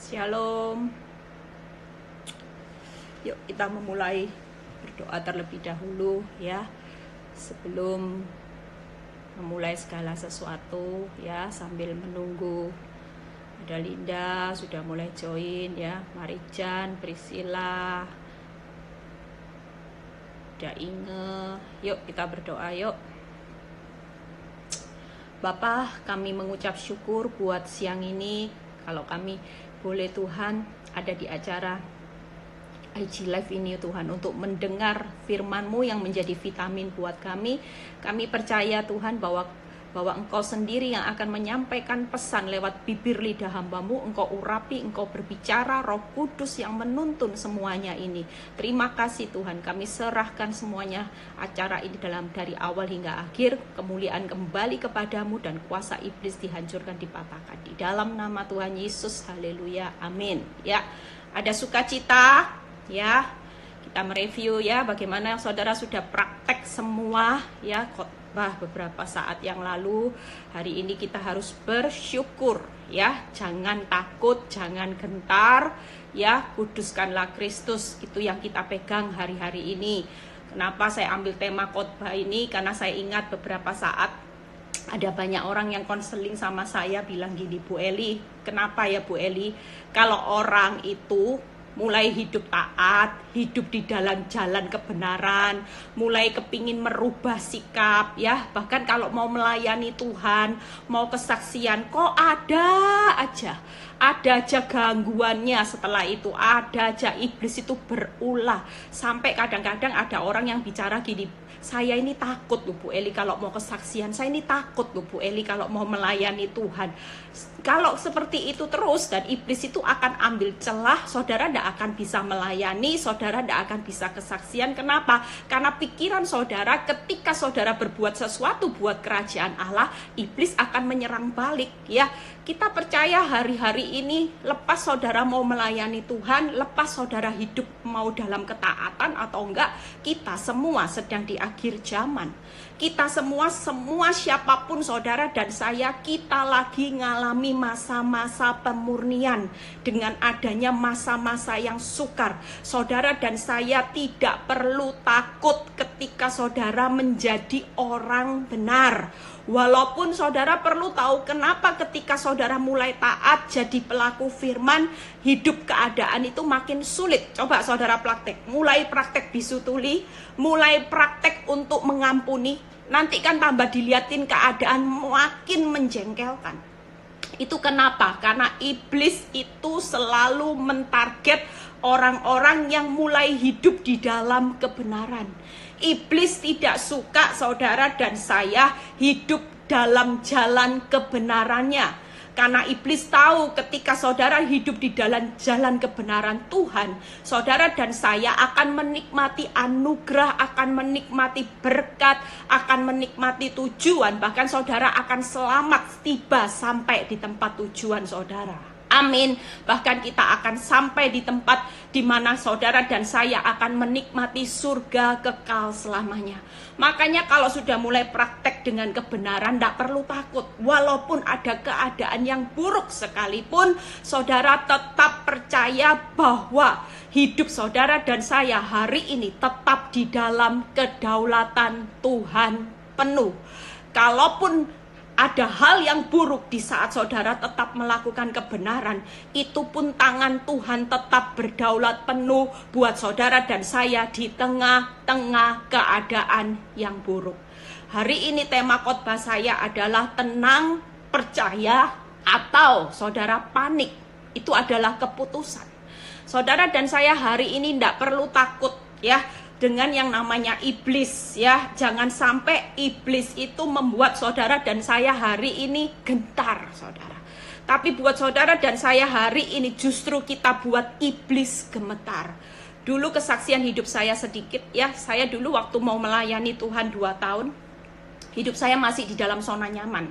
Shalom. Yuk kita memulai berdoa terlebih dahulu ya. Sebelum memulai segala sesuatu ya, sambil menunggu. Ada Linda sudah mulai join ya, Marijan, Priscilla, ada Inge. Yuk kita berdoa yuk. Bapa, kami mengucap syukur buat siang ini. Kalau kami boleh Tuhan ada di acara IG Live ini Tuhan, untuk mendengar firman-Mu yang menjadi vitamin buat kami. Kami percaya Tuhan bahwa Engkau sendiri yang akan menyampaikan pesan lewat bibir lidah hamba-Mu. Engkau urapi, Engkau berbicara, Roh Kudus yang menuntun semuanya ini. Terima kasih Tuhan, kami serahkan semuanya acara ini dari awal hingga akhir. Kemuliaan kembali kepadamu dan kuasa iblis dihancurkan, dipatahkan. Di dalam nama Tuhan Yesus, haleluya, amin. Ya, ada sukacita ya. Kita mereview ya, bagaimana saudara sudah praktek semua ya beberapa saat yang lalu. Hari ini kita harus bersyukur ya, jangan takut, jangan gentar ya. Kuduskanlah Kristus, itu yang kita pegang hari-hari ini. Kenapa saya ambil tema khotbah ini? Karena saya ingat beberapa saat ada banyak orang yang konseling sama saya bilang gini, Bu Eli, kenapa ya Bu Eli, kalau orang itu mulai hidup taat, hidup di dalam jalan kebenaran, mulai kepingin merubah sikap ya, bahkan kalau mau melayani Tuhan, mau kesaksian, kok ada aja gangguannya. Setelah itu ada aja iblis itu berulah, sampai kadang-kadang ada orang yang bicara gini, saya ini takut loh Bu Eli kalau mau kesaksian, saya ini takut loh Bu Eli kalau mau melayani Tuhan. Kalau seperti itu terus, dan iblis itu akan ambil celah, saudara tidak akan bisa melayani, saudara tidak akan bisa kesaksian. Kenapa? Karena pikiran saudara, ketika saudara berbuat sesuatu buat kerajaan Allah, iblis akan menyerang balik ya. Kita percaya hari-hari ini, lepas saudara mau melayani Tuhan, lepas saudara hidup mau dalam ketaatan atau enggak, kita semua sedang di akhir zaman. Kita semua siapapun saudara dan saya, kita lagi ngalami masa-masa pemurnian dengan adanya masa-masa yang sukar. Saudara dan saya tidak perlu takut ketika saudara menjadi orang benar. Walaupun saudara perlu tahu kenapa ketika saudara mulai taat jadi pelaku firman, hidup keadaan itu makin sulit. Coba saudara praktek, mulai praktek bisu tuli, mulai praktek untuk mengampuni, nanti kan tambah dilihatin keadaan makin menjengkelkan. Itu kenapa? Karena iblis itu selalu mentarget orang-orang yang mulai hidup di dalam kebenaran. Iblis tidak suka saudara dan saya hidup dalam jalan kebenarannya. Karena iblis tahu ketika saudara hidup di dalam jalan kebenaran Tuhan, saudara dan saya akan menikmati anugerah, akan menikmati berkat, akan menikmati tujuan. Bahkan saudara akan selamat tiba sampai di tempat tujuan saudara. Amin. Bahkan kita akan sampai di tempat di mana saudara dan saya akan menikmati surga kekal selamanya. Makanya kalau sudah mulai praktek dengan kebenaran, tidak perlu takut. Walaupun ada keadaan yang buruk sekalipun, saudara tetap percaya bahwa hidup saudara dan saya hari ini tetap di dalam kedaulatan Tuhan penuh. Kalaupun ada hal yang buruk di saat saudara tetap melakukan kebenaran, itu pun tangan Tuhan tetap berdaulat penuh buat saudara dan saya di tengah-tengah keadaan yang buruk. Hari ini tema khotbah saya adalah tenang, percaya, atau saudara panik. Itu adalah keputusan. Saudara dan saya hari ini tidak perlu takut ya dengan yang namanya iblis ya. Jangan sampai iblis itu membuat saudara dan saya hari ini gentar saudara. Tapi buat saudara dan saya hari ini justru kita buat iblis gemetar. Dulu kesaksian hidup saya sedikit ya. Saya dulu waktu mau melayani Tuhan 2 tahun, hidup saya masih di dalam zona nyaman.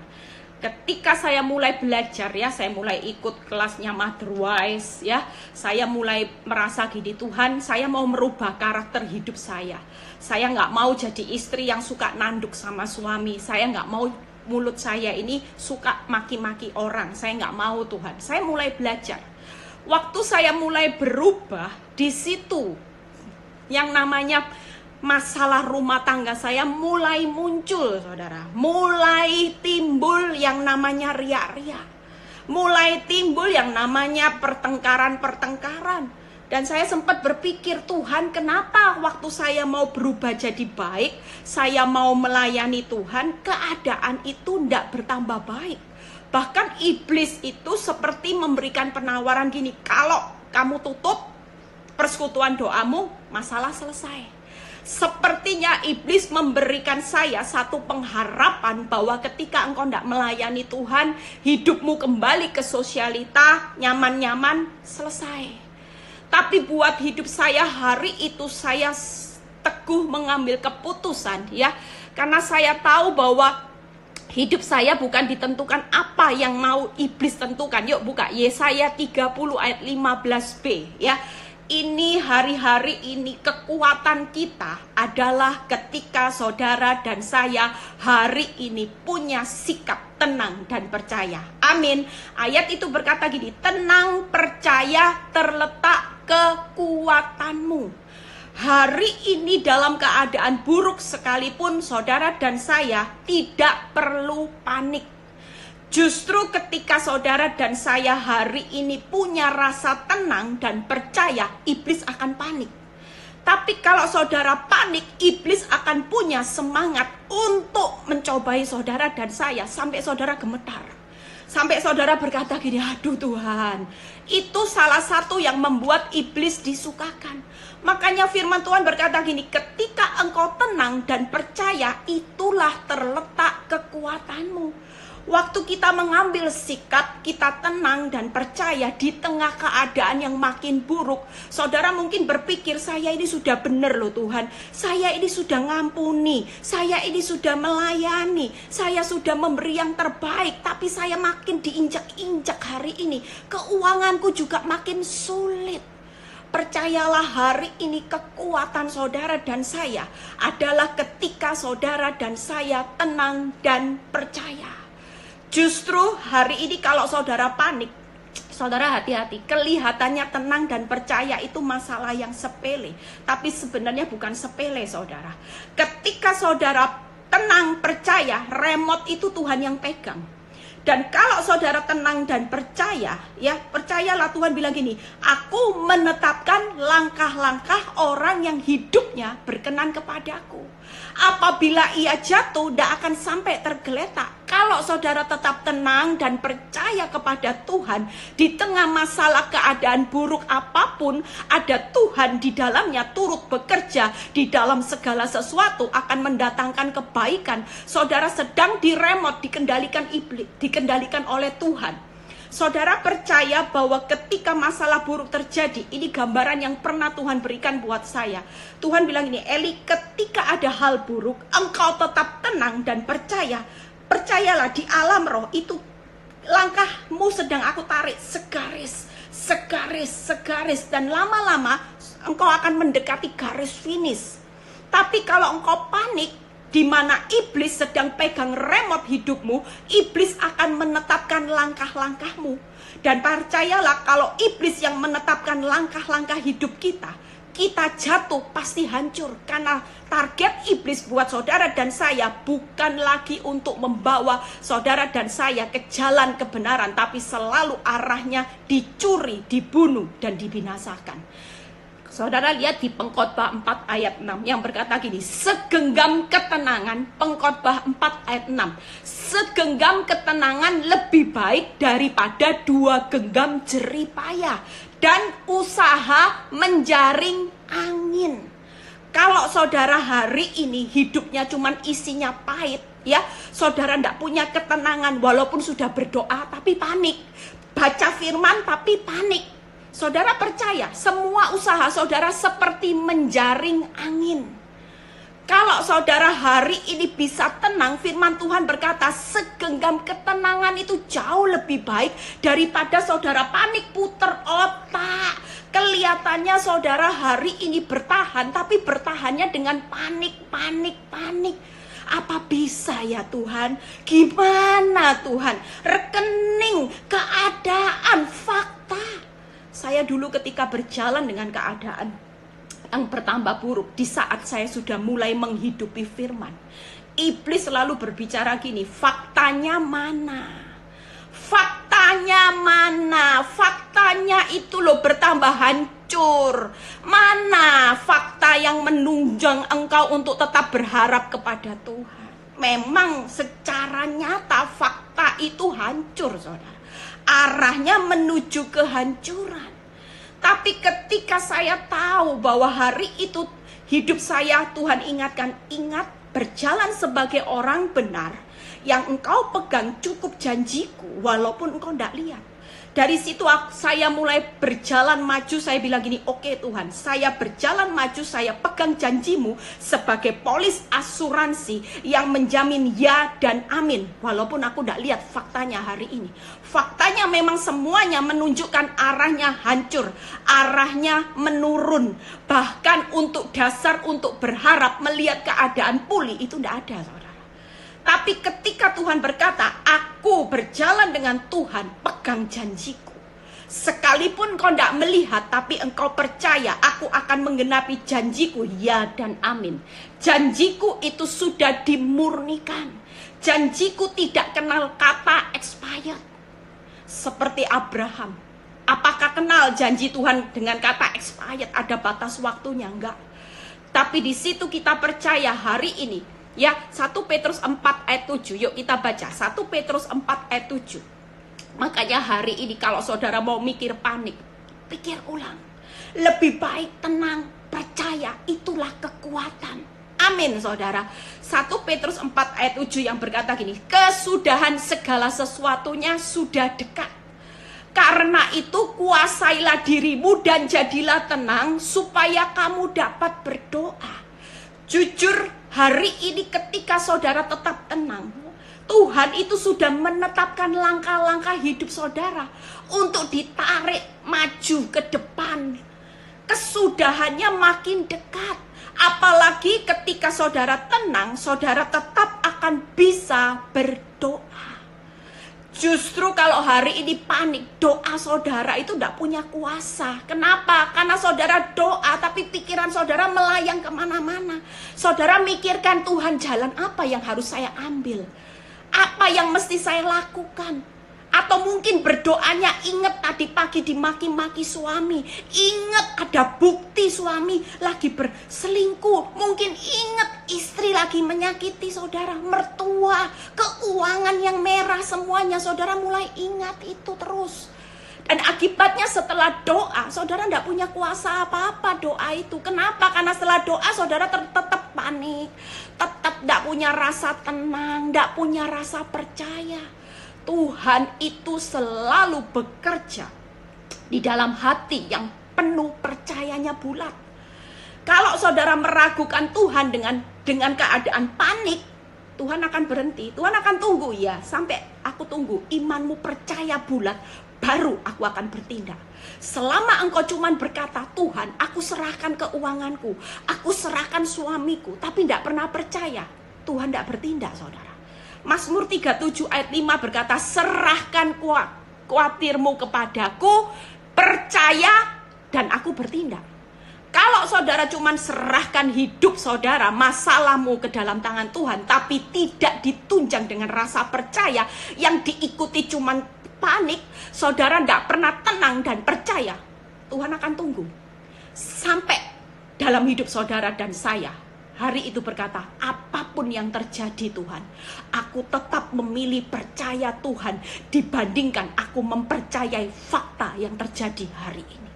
Ketika saya mulai belajar ya, saya mulai ikut kelasnya Motherwise ya, saya mulai merasa gini, Tuhan, saya mau merubah karakter hidup saya. Saya nggak mau jadi istri yang suka nanduk sama suami. Saya nggak mau mulut saya ini suka maki-maki orang. Saya nggak mau Tuhan. Saya mulai belajar. Waktu saya mulai berubah, di situ yang namanya masalah rumah tangga saya mulai muncul, saudara. Mulai timbul yang namanya riak-riak. Mulai timbul yang namanya pertengkaran-pertengkaran. Dan saya sempat berpikir, Tuhan, kenapa waktu saya mau berubah jadi baik, saya mau melayani Tuhan, keadaan itu tidak bertambah baik. Bahkan iblis itu seperti memberikan penawaran gini, kalau kamu tutup persekutuan doamu, masalah selesai. Sepertinya iblis memberikan saya satu pengharapan bahwa ketika engkau tidak melayani Tuhan, hidupmu kembali ke sosialita, nyaman-nyaman, selesai. Tapi buat hidup saya hari itu saya teguh mengambil keputusan, ya. Karena saya tahu bahwa hidup saya bukan ditentukan apa yang mau iblis tentukan. Yuk buka Yesaya 30 ayat 15b, ya. Ini hari-hari ini kekuatan kita adalah ketika saudara dan saya hari ini punya sikap tenang dan percaya. Amin. Ayat itu berkata gini, tenang percaya terletak kekuatanmu. Hari ini dalam keadaan buruk sekalipun saudara dan saya tidak perlu panik. Justru ketika saudara dan saya hari ini punya rasa tenang dan percaya, iblis akan panik. Tapi kalau saudara panik, iblis akan punya semangat untuk mencobai saudara dan saya sampai saudara gemetar. Sampai saudara berkata gini, aduh Tuhan, itu salah satu yang membuat iblis disukakan. Makanya firman Tuhan berkata gini, ketika engkau tenang dan percaya, itulah terletak kekuatanmu. Waktu kita mengambil sikap, kita tenang dan percaya di tengah keadaan yang makin buruk. Saudara mungkin berpikir, saya ini sudah benar loh Tuhan. Saya ini sudah ngampuni. Saya ini sudah melayani. Saya sudah memberi yang terbaik. Tapi saya makin diinjak-injak hari ini. Keuanganku juga makin sulit. Percayalah hari ini kekuatan saudara dan saya adalah ketika saudara dan saya tenang dan percaya. Justru hari ini kalau saudara panik, saudara hati-hati. Kelihatannya tenang dan percaya itu masalah yang sepele, tapi sebenarnya bukan sepele, saudara. Ketika saudara tenang percaya, remote itu Tuhan yang pegang. Dan kalau saudara tenang dan percaya, ya percayalah, Tuhan bilang gini, aku menetapkan langkah-langkah orang yang hidupnya berkenan kepadaku. Apabila ia jatuh, tidak akan sampai tergeletak. Kalau saudara tetap tenang dan percaya kepada Tuhan, di tengah masalah keadaan buruk apapun, ada Tuhan di dalamnya turut bekerja di dalam segala sesuatu akan mendatangkan kebaikan. Saudara sedang di remote, dikendalikan iblis, dikendalikan oleh Tuhan. Saudara percaya bahwa ketika masalah buruk terjadi, ini gambaran yang pernah Tuhan berikan buat saya. Tuhan bilang ini, Eli, ketika ada hal buruk, engkau tetap tenang dan percaya. Percayalah di alam roh itu langkahmu sedang aku tarik segaris, segaris, segaris. Dan lama-lama engkau akan mendekati garis finish. Tapi kalau engkau panik, di mana iblis sedang pegang remote hidupmu, iblis akan menetapkan langkah-langkahmu. Dan percayalah kalau iblis yang menetapkan langkah-langkah hidup kita, kita jatuh pasti hancur. Karena target iblis buat saudara dan saya bukan lagi untuk membawa saudara dan saya ke jalan kebenaran, tapi selalu arahnya dicuri, dibunuh, dan dibinasakan. Saudara lihat di Pengkhotbah 4 ayat 6 yang berkata gini, segenggam ketenangan, Pengkhotbah 4 ayat 6, segenggam ketenangan lebih baik daripada 2 genggam jeripaya dan usaha menjaring angin. Kalau saudara hari ini hidupnya cuman isinya pahit, ya, saudara tidak punya ketenangan walaupun sudah berdoa tapi panik, baca firman tapi panik. Saudara percaya, semua usaha saudara seperti menjaring angin. Kalau saudara hari ini bisa tenang, firman Tuhan berkata, segenggam ketenangan itu jauh lebih baik daripada saudara panik puter otak. Kelihatannya saudara hari ini bertahan, tapi bertahannya dengan panik. Apa bisa ya Tuhan? Gimana Tuhan? Rekening, keadaan, fakta. saya dulu ketika berjalan dengan keadaan yang bertambah buruk, di saat saya sudah mulai menghidupi firman, iblis selalu berbicara gini, faktanya mana? Faktanya mana? Faktanya itu loh bertambah hancur. Mana fakta yang menunjang engkau untuk tetap berharap kepada Tuhan? Memang secara nyata fakta itu hancur, saudara. Arahnya menuju kehancuran. Tapi ketika saya tahu bahwa hari itu hidup saya, Tuhan ingatkan, ingat berjalan sebagai orang benar, yang engkau pegang cukup janjiku walaupun engkau tidak lihat. Dari situ saya mulai berjalan maju. Saya bilang gini, oke Tuhan, saya berjalan maju, saya pegang janjimu sebagai polis asuransi yang menjamin ya dan amin. Walaupun aku tidak lihat faktanya hari ini. Faktanya memang semuanya menunjukkan arahnya hancur, arahnya menurun. Bahkan untuk dasar untuk berharap melihat keadaan pulih itu tidak ada, saudara. Tapi ketika Tuhan berkata, aku berjalan dengan Tuhan, pegang janjiku. Sekalipun kau tidak melihat, tapi engkau percaya, aku akan menggenapi janjiku, ya dan amin. Janjiku itu sudah dimurnikan. Janjiku tidak kenal kata expired. Seperti Abraham. Apakah kenal janji Tuhan dengan kata expired? Ada batas waktunya? Enggak. Tapi di situ kita percaya hari ini, ya, 1 Petrus 4 ayat 7. Yuk kita baca 1 Petrus 4 ayat 7. Makanya hari ini kalau saudara mau mikir panik, pikir ulang. Lebih baik tenang, percaya, itulah kekuatan. Amin, saudara. 1 Petrus 4 ayat 7 yang berkata gini, kesudahan segala sesuatunya sudah dekat. Karena itu kuasailah dirimu dan jadilah tenang supaya kamu dapat berdoa. Jujur, hari ini ketika saudara tetap tenang, Tuhan itu sudah menetapkan langkah-langkah hidup saudara untuk ditarik maju ke depan. Kesudahannya makin dekat. Apalagi ketika saudara tenang, saudara tetap akan bisa berdoa. Justru kalau hari ini panik, doa saudara itu tidak punya kuasa. Kenapa? Karena saudara doa, tapi pikiran saudara melayang kemana-mana. Saudara mikirkan, Tuhan, jalan apa yang harus saya ambil? Apa yang mesti saya lakukan? Atau mungkin berdoanya ingat tadi pagi dimaki-maki suami. Ingat ada bukti suami lagi berselingkuh. Mungkin ingat istri lagi menyakiti saudara. Mertua, keuangan yang merah semuanya. Saudara mulai ingat itu terus. Dan akibatnya setelah doa, saudara tidak punya kuasa apa-apa doa itu. Kenapa? Karena setelah doa saudara tetap panik. Tetap tidak punya rasa tenang, tidak punya rasa percaya. Tuhan itu selalu bekerja di dalam hati yang penuh percayanya bulat. Kalau saudara meragukan Tuhan dengan keadaan panik, Tuhan akan berhenti. Tuhan akan tunggu, ya, sampai aku tunggu imanmu percaya bulat, baru aku akan bertindak. Selama engkau cuman berkata, Tuhan, aku serahkan keuanganku, aku serahkan suamiku, tapi tidak pernah percaya, Tuhan tidak bertindak, saudara. Mazmur 37 ayat 5 berkata, serahkan khawatirmu kepadaku, percaya dan aku bertindak. Kalau saudara cuman serahkan hidup saudara, masalahmu ke dalam tangan Tuhan, tapi tidak ditunjang dengan rasa percaya yang diikuti cuman panik, saudara tidak pernah tenang dan percaya, Tuhan akan tunggu sampai dalam hidup saudara dan saya hari itu berkata, apapun yang terjadi Tuhan, aku tetap memilih percaya Tuhan dibandingkan aku mempercayai fakta yang terjadi hari ini.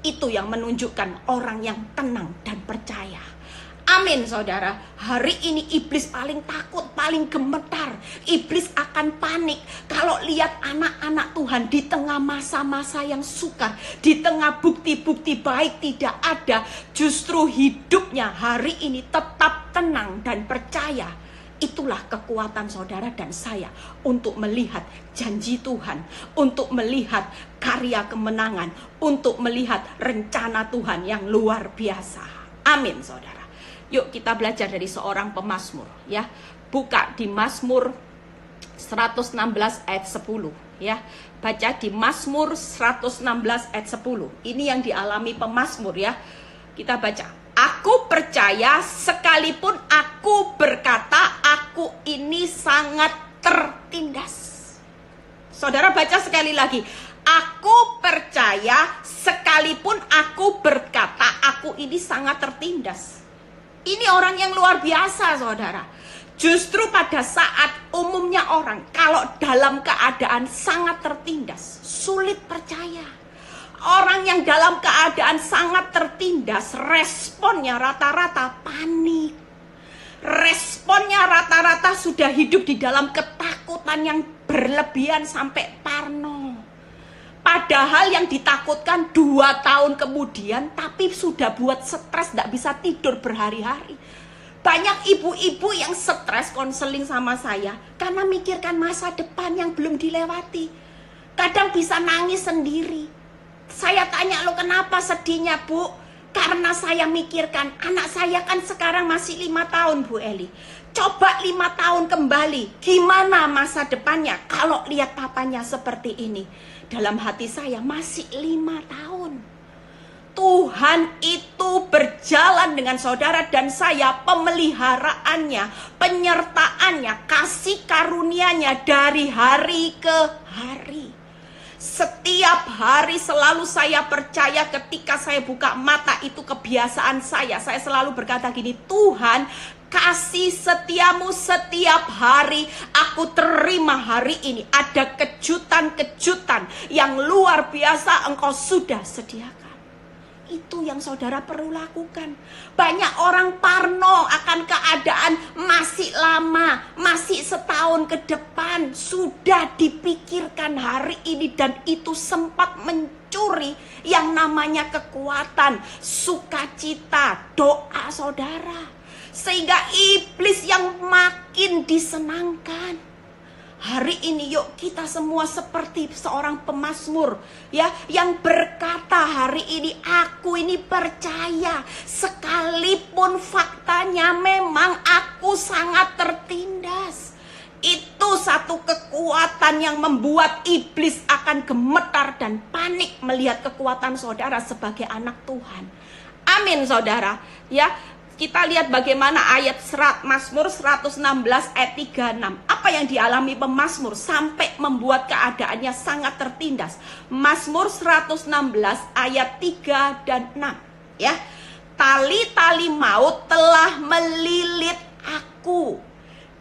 Itu yang menunjukkan orang yang tenang dan percaya. Amin, saudara. Hari ini iblis paling takut, paling gemetar. Iblis akan panik kalau lihat anak-anak Tuhan di tengah masa-masa yang sukar, di tengah bukti-bukti baik tidak ada. Justru hidupnya hari ini tetap tenang dan percaya. Itulah kekuatan saudara dan saya untuk melihat janji Tuhan, untuk melihat karya kemenangan, untuk melihat rencana Tuhan yang luar biasa. Amin, saudara. Yuk kita belajar dari seorang pemazmur, ya. Buka di Mazmur 116 ayat 10, ya. Baca di Mazmur 116 ayat 10. Ini yang dialami pemazmur ya. Kita baca. Aku percaya sekalipun aku berkata aku ini sangat tertindas. Saudara baca sekali lagi. Aku percaya sekalipun aku berkata aku ini sangat tertindas. Ini orang yang luar biasa, saudara. Justru pada saat umumnya orang kalau dalam keadaan sangat tertindas, sulit percaya. Orang yang dalam keadaan sangat tertindas, responnya rata-rata panik. Responnya rata-rata sudah hidup di dalam ketakutan yang berlebihan sampai parno. Padahal yang ditakutkan 2 tahun kemudian, tapi sudah buat stres, gak bisa tidur berhari-hari. Banyak ibu-ibu yang stres konseling sama saya karena mikirkan masa depan yang belum dilewati. Kadang bisa nangis sendiri. Saya tanya, lo kenapa sedihnya, Bu? Karena saya mikirkan anak saya kan sekarang masih 5 tahun, Bu Eli. Coba 5 tahun kembali, gimana masa depannya kalau lihat papanya seperti ini? Dalam hati saya masih 5 tahun. Tuhan itu berjalan dengan saudara dan saya, pemeliharaannya, penyertaannya, kasih karunia-Nya dari hari ke hari. Setiap hari selalu saya percaya ketika saya buka mata, itu kebiasaan saya. Saya selalu berkata gini, Tuhan, kasih setiamu setiap hari aku terima hari ini. Ada kejutan-kejutan yang luar biasa Engkau sudah sediakan. Itu yang saudara perlu lakukan. Banyak orang parno akan keadaan masih lama, masih setahun ke depan. Sudah dipikirkan hari ini dan itu sempat mencuri yang namanya kekuatan, sukacita, doa saudara. Sehingga iblis yang makin disenangkan. Hari ini yuk kita semua seperti seorang pemazmur ya, yang berkata hari ini aku ini percaya sekalipun faktanya memang aku sangat tertindas. Itu satu kekuatan yang membuat iblis akan gemetar dan panik melihat kekuatan saudara sebagai anak Tuhan. Amin saudara ya. Kita lihat bagaimana ayat Mazmur 116 ayat 36. Apa yang dialami pemazmur sampai membuat keadaannya sangat tertindas. Mazmur 116 ayat 3 dan 6. Ya. Tali-tali maut telah melilit aku.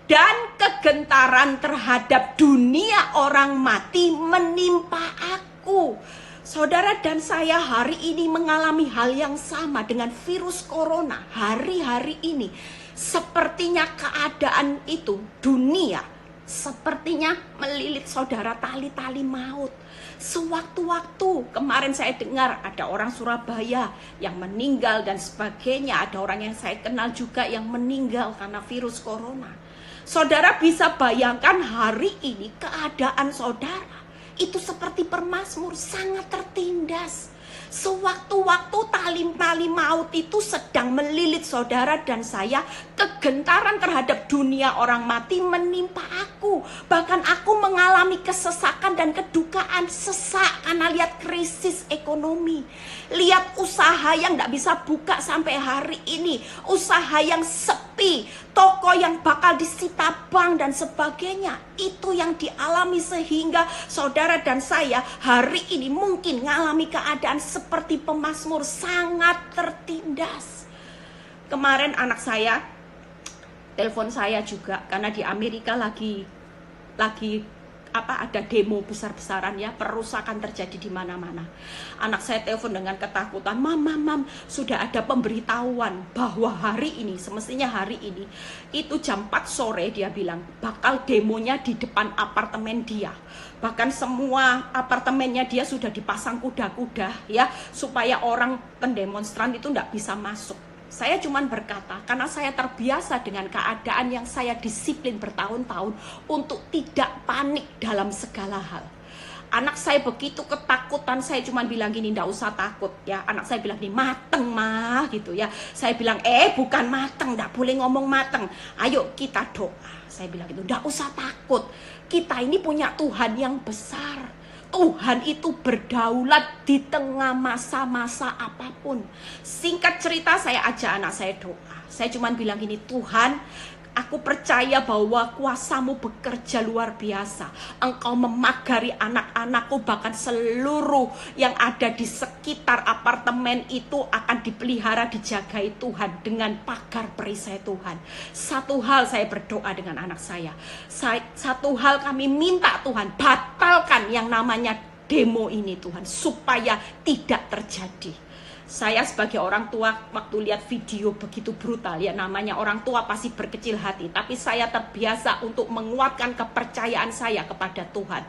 Dan kegentaran terhadap dunia orang mati menimpa aku. Saudara dan saya hari ini mengalami hal yang sama dengan virus corona. Hari-hari ini sepertinya keadaan itu dunia sepertinya melilit saudara tali-tali maut. Sewaktu-waktu kemarin saya dengar ada orang Surabaya yang meninggal dan sebagainya. Ada orang yang saya kenal juga yang meninggal karena virus corona. Saudara bisa bayangkan hari ini keadaan saudara itu seperti pemazmur, sangat tertindas. Sewaktu-waktu tali-tali maut itu sedang melilit saudara dan saya. Kegentaran terhadap dunia orang mati menimpa aku. Bahkan aku mengalami kesesakan dan kedukaan. Sesak karena lihat krisis ekonomi. Lihat usaha yang gak bisa buka sampai hari ini. Usaha yang sepi. Toko yang bakal disita bank dan sebagainya. Itu yang dialami sehingga saudara dan saya hari ini mungkin mengalami keadaan seperti pemazmur, sangat tertindas. Kemarin anak saya telepon saya juga karena di Amerika lagi ada demo besar-besaran ya, perusakan terjadi di mana-mana. Anak saya telepon dengan ketakutan, mam, sudah ada pemberitahuan bahwa hari ini, semestinya hari ini, itu jam 4 sore dia bilang, bakal demonya di depan apartemen dia. Bahkan semua apartemennya dia sudah dipasang kuda-kuda ya, supaya orang pendemonstran itu tidak bisa masuk. Saya cuman berkata, karena saya terbiasa dengan keadaan yang saya disiplin bertahun-tahun untuk tidak panik dalam segala hal. Anak saya begitu ketakutan, saya cuma bilang gini, ndak usah takut ya. Anak saya bilang gini, mateng mah gitu ya. Saya bilang, bukan mateng, ndak boleh ngomong mateng. Ayo kita doa. Saya bilang gitu, ndak usah takut. Kita ini punya Tuhan yang besar. Tuhan itu berdaulat di tengah masa-masa apapun. Singkat cerita, saya ajak anak saya doa. Saya cuma bilang gini, Tuhan, aku percaya bahwa kuasamu bekerja luar biasa. Engkau memagari anak-anakku, bahkan seluruh yang ada di sekitar apartemen itu akan dipelihara, dijagai Tuhan dengan pagar perisai Tuhan. Satu hal saya berdoa dengan anak saya. Satu hal kami minta Tuhan, batalkan yang namanya demo ini Tuhan, supaya tidak terjadi. Saya sebagai orang tua waktu lihat video begitu brutal ya, namanya orang tua pasti berkecil hati, tapi saya terbiasa untuk menguatkan kepercayaan saya kepada Tuhan.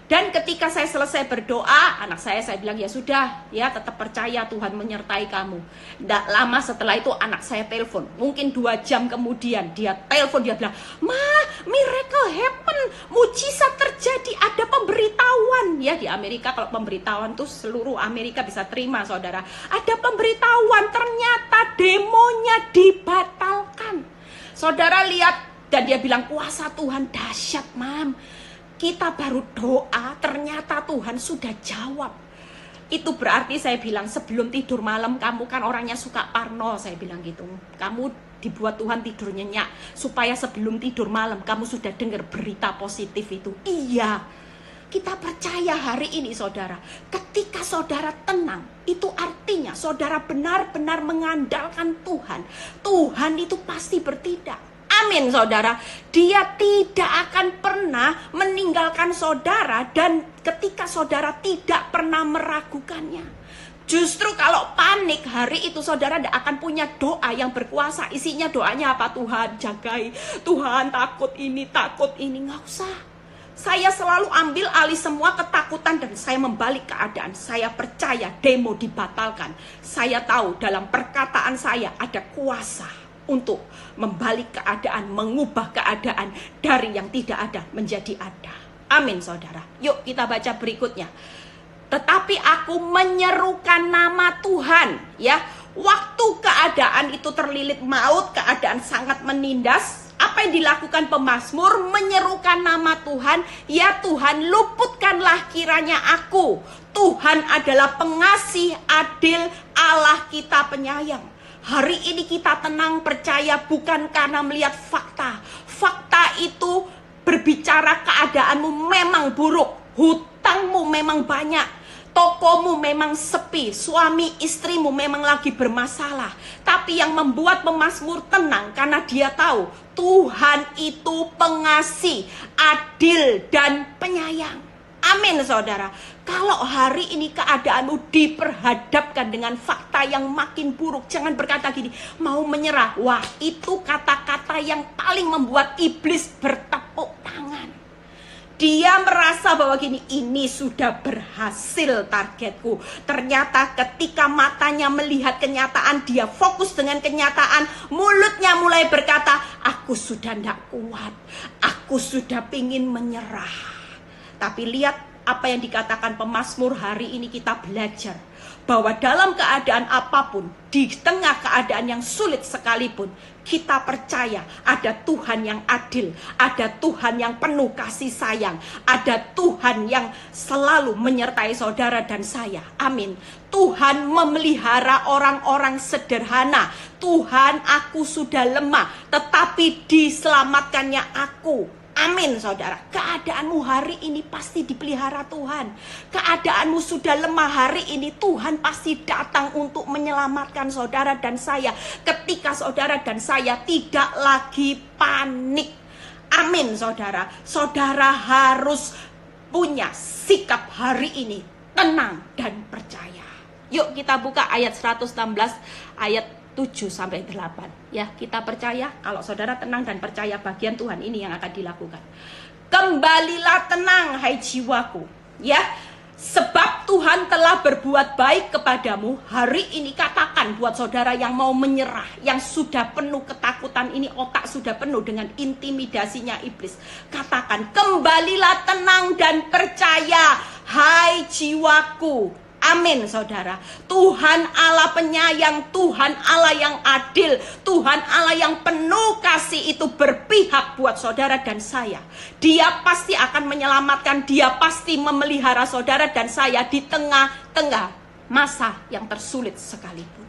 Dan ketika saya selesai berdoa, anak saya bilang, ya sudah ya, tetap percaya Tuhan menyertai kamu. Tidak lama setelah itu anak saya telepon, mungkin 2 jam kemudian dia telepon, dia bilang, Ma, miracle happen, mujizat terjadi, ada pemberitahuan. Ya di Amerika kalau pemberitahuan tuh seluruh Amerika bisa terima saudara. Ada pemberitahuan, ternyata demonya dibatalkan. Saudara lihat, dan dia bilang kuasa Tuhan dahsyat, Mam. Kita baru doa, ternyata Tuhan sudah jawab. Itu berarti saya bilang sebelum tidur malam, kamu kan orangnya suka parno, saya bilang gitu. Kamu dibuat Tuhan tidur nyenyak, supaya sebelum tidur malam kamu sudah dengar berita positif itu. Iya, kita percaya hari ini saudara. Ketika saudara tenang, itu artinya saudara benar-benar mengandalkan Tuhan. Tuhan itu pasti bertindak. Amin saudara, dia tidak akan pernah meninggalkan saudara, dan ketika saudara tidak pernah meragukannya. Justru kalau panik hari itu saudara tidak akan punya doa yang berkuasa. Isinya doanya apa? Tuhan jagai, Tuhan takut ini, nggak usah. Saya selalu ambil alih semua ketakutan dan saya membalik keadaan. Saya percaya demo dibatalkan. Saya tahu dalam perkataan saya ada kuasa untuk membalik keadaan, mengubah keadaan dari yang tidak ada menjadi ada. Amin saudara. Yuk kita baca berikutnya. Tetapi aku menyerukan nama Tuhan. Ya, waktu keadaan itu terlilit maut, keadaan sangat menindas. Apa yang dilakukan pemazmur? Menyerukan nama Tuhan. Ya Tuhan, luputkanlah kiranya aku. Tuhan adalah pengasih, adil, Allah kita penyayang. Hari ini kita tenang percaya bukan karena melihat fakta. Fakta itu berbicara keadaanmu memang buruk, hutangmu memang banyak, tokomu memang sepi, suami istrimu memang lagi bermasalah. Tapi yang membuat pemazmur tenang karena dia tahu Tuhan itu pengasih, adil dan penyayang. Amin saudara. Kalau hari ini keadaanmu diperhadapkan dengan fakta yang makin buruk, jangan berkata gini, mau menyerah. Wah, itu kata-kata yang paling membuat iblis bertepuk tangan. Dia merasa bahwa gini, ini sudah berhasil targetku. Ternyata ketika matanya melihat kenyataan, dia fokus dengan kenyataan, mulutnya mulai berkata, aku sudah tidak kuat, aku sudah pingin menyerah. Tapi lihat apa yang dikatakan pemazmur hari ini, kita belajar bahwa dalam keadaan apapun, di tengah keadaan yang sulit sekalipun, kita percaya ada Tuhan yang adil, ada Tuhan yang penuh kasih sayang, ada Tuhan yang selalu menyertai saudara dan saya. Amin. Tuhan memelihara orang-orang sederhana. Tuhan, aku sudah lemah, tetapi diselamatkannya aku. Amin saudara. Keadaanmu hari ini pasti dipelihara Tuhan. Keadaanmu sudah lemah hari ini, Tuhan pasti datang untuk menyelamatkan saudara dan saya. Ketika saudara dan saya tidak lagi panik. Amin saudara. Saudara harus punya sikap hari ini tenang dan percaya. Yuk kita buka ayat 116 ayat 7-8 ya. Kita percaya kalau saudara tenang dan percaya, bagian Tuhan ini yang akan dilakukan. Kembalilah tenang hai jiwaku ya. Sebab Tuhan telah berbuat baik kepadamu. Hari ini katakan buat saudara yang mau menyerah, yang sudah penuh ketakutan ini, otak sudah penuh dengan intimidasinya iblis. Katakan, kembalilah tenang dan percaya, hai jiwaku. Amin saudara. Tuhan Allah penyayang, Tuhan Allah yang adil, Tuhan Allah yang penuh kasih itu berpihak buat saudara dan saya. Dia pasti akan menyelamatkan, dia pasti memelihara saudara dan saya di tengah-tengah masa yang tersulit sekalipun.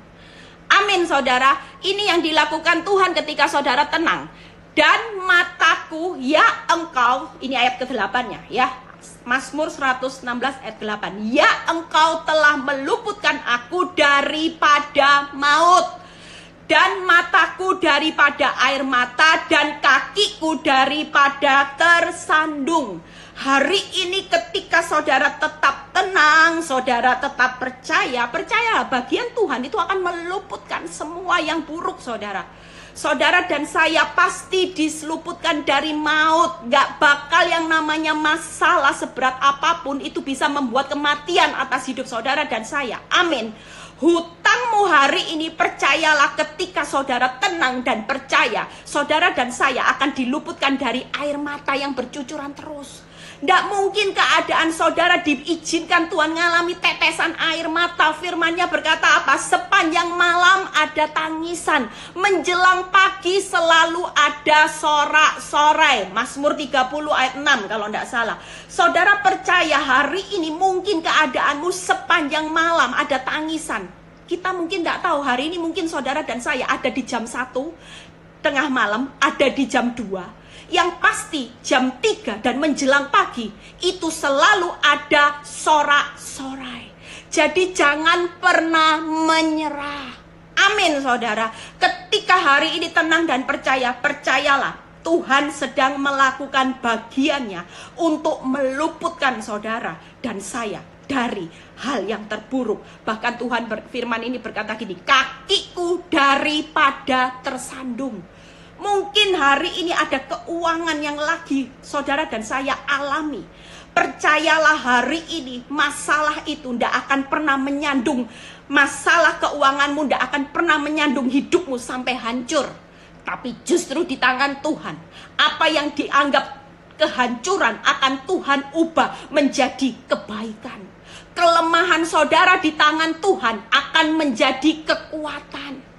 Amin saudara. Ini yang dilakukan Tuhan ketika saudara tenang. Dan mataku, ya engkau, ini ayat ke-8-nya ya. Mazmur 116 ayat 8. Ya engkau telah meluputkan aku daripada maut, dan mataku daripada air mata, dan kakiku daripada tersandung. Hari ini ketika saudara tetap tenang, saudara tetap percaya bagian Tuhan itu akan meluputkan semua yang buruk saudara. Saudara dan saya pasti diseluputkan dari maut. Gak bakal yang namanya masalah seberat apapun itu bisa membuat kematian atas hidup saudara dan saya. Amin. Hutangmu hari ini, percayalah, ketika saudara tenang dan percaya, saudara dan saya akan diluputkan dari air mata yang bercucuran terus. Tidak mungkin keadaan saudara diizinkan Tuhan mengalami tetesan air mata. Firman-Nya berkata apa? Sepanjang malam ada tangisan, menjelang pagi selalu ada sorak-sorai. Mazmur 30 ayat 6 kalau tidak salah. Saudara percaya hari ini mungkin keadaanmu sepanjang malam ada tangisan. Kita mungkin tidak tahu hari ini mungkin saudara dan saya ada di jam 1 tengah malam, ada di jam 2. Yang pasti jam 3 dan menjelang pagi itu selalu ada sorak-sorai. Jadi jangan pernah menyerah. Amin saudara. Ketika hari ini tenang dan percaya, percayalah Tuhan sedang melakukan bagiannya untuk meluputkan saudara dan saya dari hal yang terburuk. Bahkan Tuhan firman ini berkata gini, kakiku daripada tersandung. Mungkin hari ini ada keuangan yang lagi saudara dan saya alami. Percayalah hari ini masalah itu tidak akan pernah menyandung. Masalah keuanganmu tidak akan pernah menyandung hidupmu sampai hancur. Tapi justru di tangan Tuhan, apa yang dianggap kehancuran akan Tuhan ubah menjadi kebaikan. Kelemahan saudara di tangan Tuhan akan menjadi kekuatan.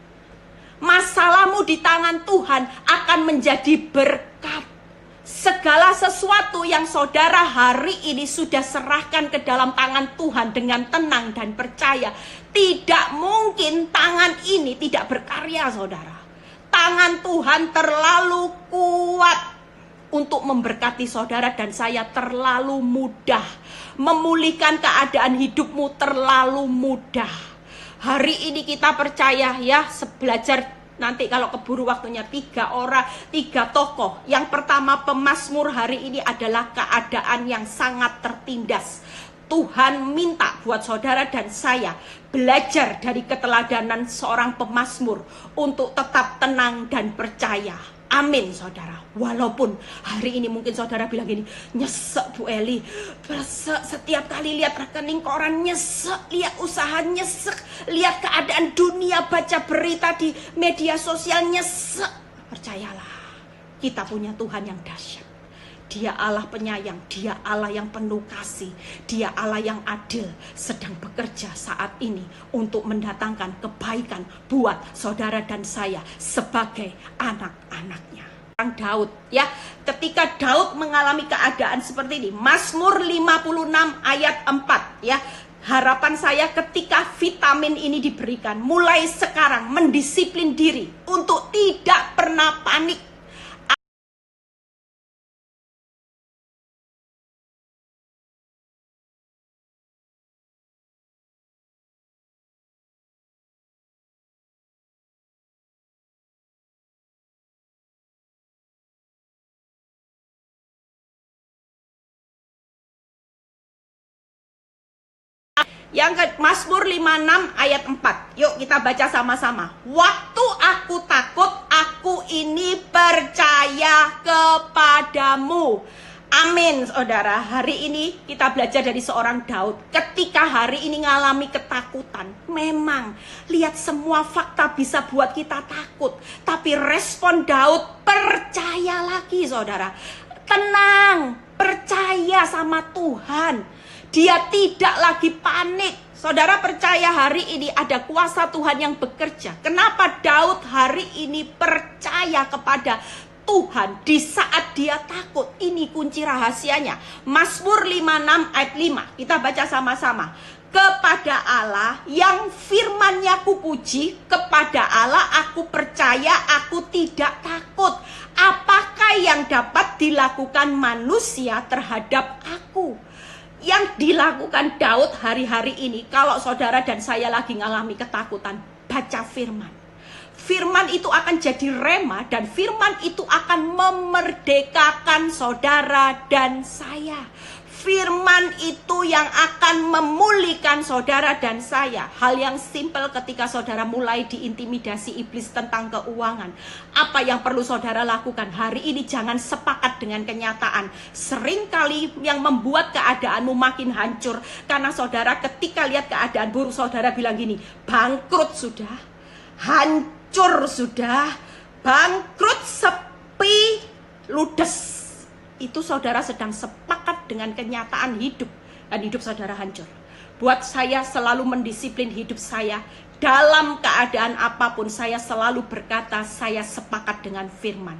Masalahmu di tangan Tuhan akan menjadi berkat. Segala sesuatu yang saudara hari ini sudah serahkan ke dalam tangan Tuhan dengan tenang dan percaya, tidak mungkin tangan ini tidak berkarya saudara. Tangan Tuhan terlalu kuat untuk memberkati saudara dan saya, terlalu mudah. Memulihkan keadaan hidupmu terlalu mudah. Hari ini kita percaya ya, belajar nanti kalau keburu waktunya 3 tokoh. Yang pertama pemazmur hari ini adalah keadaan yang sangat tertindas. Tuhan minta buat saudara dan saya belajar dari keteladanan seorang pemazmur untuk tetap tenang dan percaya. Amin saudara. Walaupun hari ini mungkin saudara bilang gini, nyesek Bu Eli, setiap kali lihat rekening koran nyesek, lihat usaha nyesek, lihat keadaan dunia, baca berita di media sosial nyesek. Percayalah, kita punya Tuhan yang dahsyat. Dia Allah penyayang, dia Allah yang penuh kasih, dia Allah yang adil, sedang bekerja saat ini untuk mendatangkan kebaikan buat saudara dan saya sebagai anak-anaknya. Daud ya, ketika Daud mengalami keadaan seperti ini, Mazmur 56 ayat 4 ya. Harapan saya ketika vitamin ini diberikan, mulai sekarang mendisiplin diri untuk tidak pernah panik. Yang ke Mazmur 56 ayat 4. Yuk kita baca sama-sama. Waktu aku takut, aku ini percaya kepadamu. Amin, saudara. Hari ini kita belajar dari seorang Daud. Ketika hari ini ngalami ketakutan, memang lihat semua fakta bisa buat kita takut. Tapi respon Daud, percaya lagi, saudara. Tenang, percaya sama Tuhan. Dia tidak lagi panik. Saudara percaya hari ini ada kuasa Tuhan yang bekerja. Kenapa Daud hari ini percaya kepada Tuhan di saat dia takut? Ini kunci rahasianya. Mazmur 56 ayat 5. Kita baca sama-sama. Kepada Allah yang firman-Nya kupuji, kepada Allah aku percaya, aku tidak takut. Apakah yang dapat dilakukan manusia terhadap aku? Yang dilakukan Daud hari-hari ini, kalau saudara dan saya lagi ngalami ketakutan, baca firman. Firman itu akan jadi rema, dan firman itu akan memerdekakan saudara dan saya. Firman itu yang akan memulihkan saudara dan saya. Hal yang simpel ketika saudara mulai diintimidasi iblis tentang keuangan. Apa yang perlu saudara lakukan hari ini? Jangan sepakat dengan kenyataan. Seringkali yang membuat keadaanmu makin hancur, karena saudara ketika lihat keadaan buruk, saudara bilang gini, bangkrut sudah, hancur sudah, bangkrut, sepi, ludes. Itu saudara sedang sepakat dengan kenyataan hidup, dan hidup saudara hancur. Buat saya selalu mendisiplin hidup saya. Dalam keadaan apapun saya selalu berkata, saya sepakat dengan firman.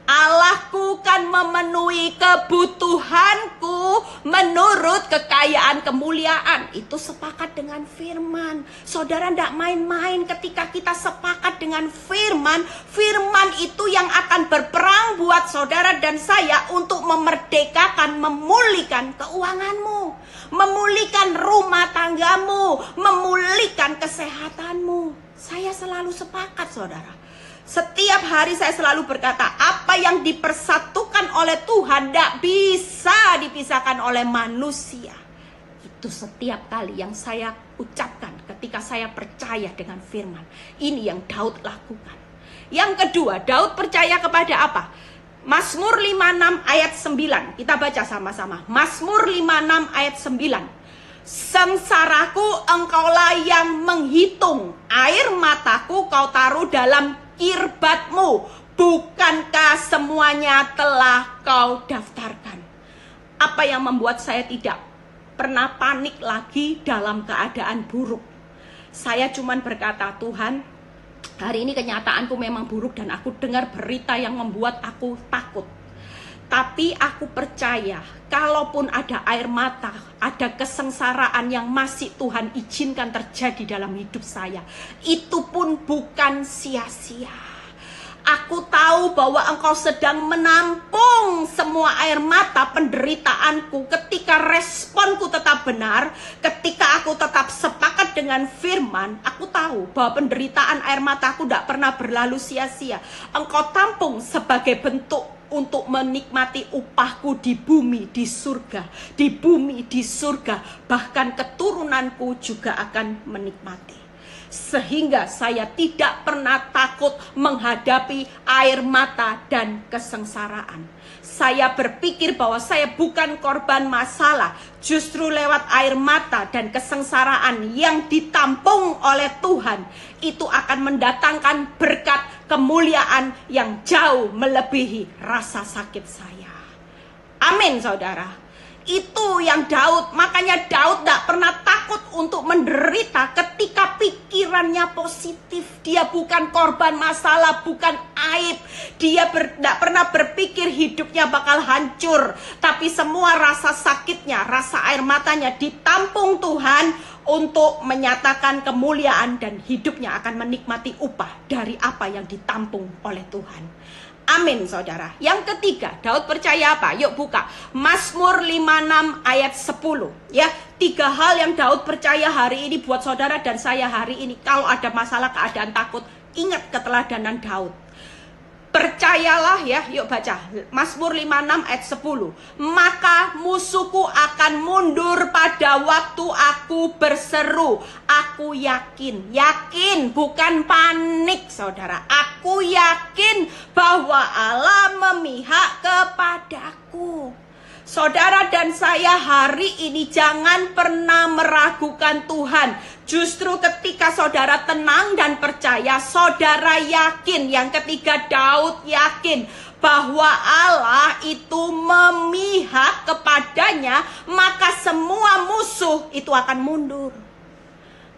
Allahku kan memenuhi kebutuhanku menurut kekayaan kemuliaan. Itu sepakat dengan firman. Saudara, tidak main-main ketika kita sepakat dengan firman. Firman itu yang akan berperang buat saudara dan saya untuk memerdekakan, memulihkan keuanganmu, memulihkan rumah tanggamu, memulihkan kesehatanmu. Saya selalu sepakat, saudara. Setiap hari saya selalu berkata, apa yang dipersatukan oleh Tuhan tidak bisa dipisahkan oleh manusia. Itu setiap kali yang saya ucapkan ketika saya percaya dengan firman. Ini yang Daud lakukan. Yang kedua, Daud percaya kepada apa? Mazmur 56 ayat 9. Kita baca sama-sama. Mazmur 56 ayat 9. Sengsaraku engkaulah yang menghitung, air mataku kau taruh dalam kirbatmu, bukankah semuanya telah kau daftarkan? Apa yang membuat saya tidak pernah panik lagi dalam keadaan buruk? Saya cuman berkata, Tuhan, hari ini kenyataanku memang buruk dan aku dengar berita yang membuat aku takut. Tapi aku percaya, kalaupun ada air mata, ada kesengsaraan yang masih Tuhan izinkan terjadi dalam hidup saya, itu pun bukan sia-sia. Aku tahu bahwa Engkau sedang menampung semua air mata penderitaanku. Ketika responku tetap benar, ketika aku tetap sepakat dengan firman, aku tahu bahwa penderitaan air mataku tidak pernah berlalu sia-sia. Engkau tampung sebagai bentuk untuk menikmati upahku di bumi, di surga. Di bumi, di surga. Bahkan keturunanku juga akan menikmati. Sehingga saya tidak pernah takut menghadapi air mata dan kesengsaraan. Saya berpikir bahwa saya bukan korban masalah. Justru lewat air mata dan kesengsaraan yang ditampung oleh Tuhan, itu akan mendatangkan berkat kemuliaan yang jauh melebihi rasa sakit saya. Amin, saudara. Itu yang Daud, makanya Daud tidak pernah takut untuk menderita ketika pikirannya positif. Dia bukan korban masalah, bukan aib. Dia tidak pernah berpikir hidupnya bakal hancur. Tapi semua rasa sakitnya, rasa air matanya ditampung Tuhan untuk menyatakan kemuliaan, dan hidupnya akan menikmati upah dari apa yang ditampung oleh Tuhan. Amin, saudara. Yang ketiga, Daud percaya apa? Yuk buka Mazmur 56 ayat 10. Ya, 3 hal yang Daud percaya hari ini buat saudara dan saya hari ini. Kalau ada masalah, keadaan takut, ingat keteladanan Daud. Percayalah ya, yuk baca Mazmur 56 ayat 10. Maka musuhku akan mundur pada waktu aku berseru. Aku yakin, yakin bukan panik, saudara. Aku yakin bahwa Allah memihak kepadaku. Saudara dan saya hari ini jangan pernah meragukan Tuhan. Justru ketika saudara tenang dan percaya, saudara yakin. Yang ketiga, Daud yakin bahwa Allah itu memihak kepadanya, maka semua musuh itu akan mundur.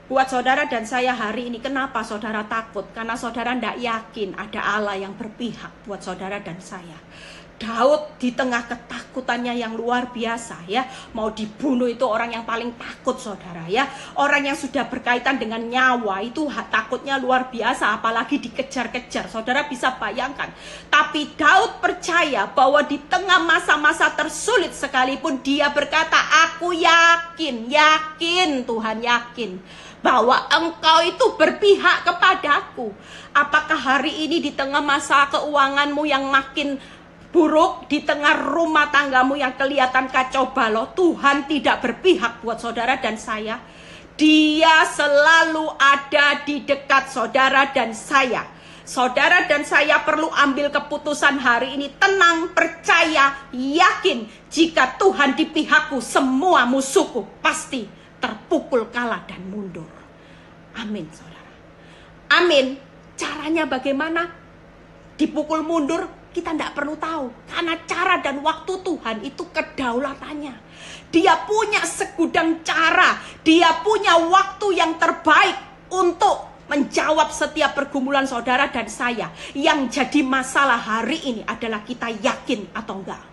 Buat saudara dan saya hari ini, kenapa saudara takut? Karena saudara tidak yakin ada Allah yang berpihak buat saudara dan saya. Daud di tengah ketakutannya yang luar biasa ya, mau dibunuh itu orang yang paling takut saudara ya. Orang yang sudah berkaitan dengan nyawa itu takutnya luar biasa, apalagi dikejar-kejar. Saudara bisa bayangkan. Tapi Daud percaya bahwa di tengah masa-masa tersulit sekalipun dia berkata, aku yakin Tuhan yakin bahwa engkau itu berpihak kepadaku. Apakah hari ini di tengah masa keuanganmu yang makin buruk, di tengah rumah tanggamu yang kelihatan kacau balau, Tuhan tidak berpihak buat saudara dan saya? Dia selalu ada di dekat saudara dan saya. Saudara dan saya perlu ambil keputusan hari ini, tenang, percaya, yakin, jika Tuhan di pihakku, semua musuhku pasti terpukul kalah dan mundur. Amin saudara. Amin. Caranya bagaimana? Dipukul mundur kita tidak perlu tahu, karena cara dan waktu Tuhan itu kedaulatannya. Dia punya segudang cara, dia punya waktu yang terbaik untuk menjawab setiap pergumulan saudara dan saya. Yang jadi masalah hari ini adalah kita yakin atau enggak.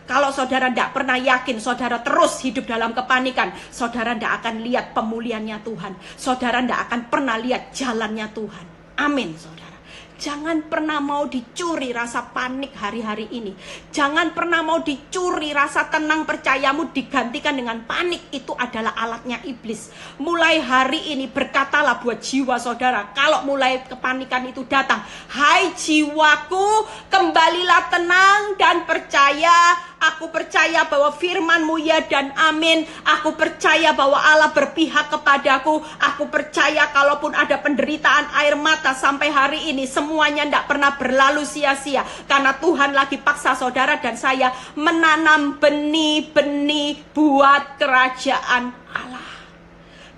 Kalau saudara tidak pernah yakin, saudara terus hidup dalam kepanikan, saudara tidak akan lihat pemulihannya Tuhan, saudara tidak akan pernah lihat jalannya Tuhan. Amin saudara. Jangan pernah mau dicuri rasa panik hari-hari ini. Jangan pernah mau dicuri rasa tenang percayamu digantikan dengan panik. Itu adalah alatnya iblis. Mulai hari ini berkatalah buat jiwa saudara. Kalau mulai kepanikan itu datang, hai jiwaku, kembalilah tenang dan percaya. Aku percaya bahwa firman-Mu ya dan amin. Aku percaya bahwa Allah berpihak kepadaku. Aku percaya kalaupun ada penderitaan air mata sampai hari ini, semuanya tidak pernah berlalu sia-sia. Karena Tuhan lagi paksa saudara dan saya menanam benih-benih buat kerajaan Allah.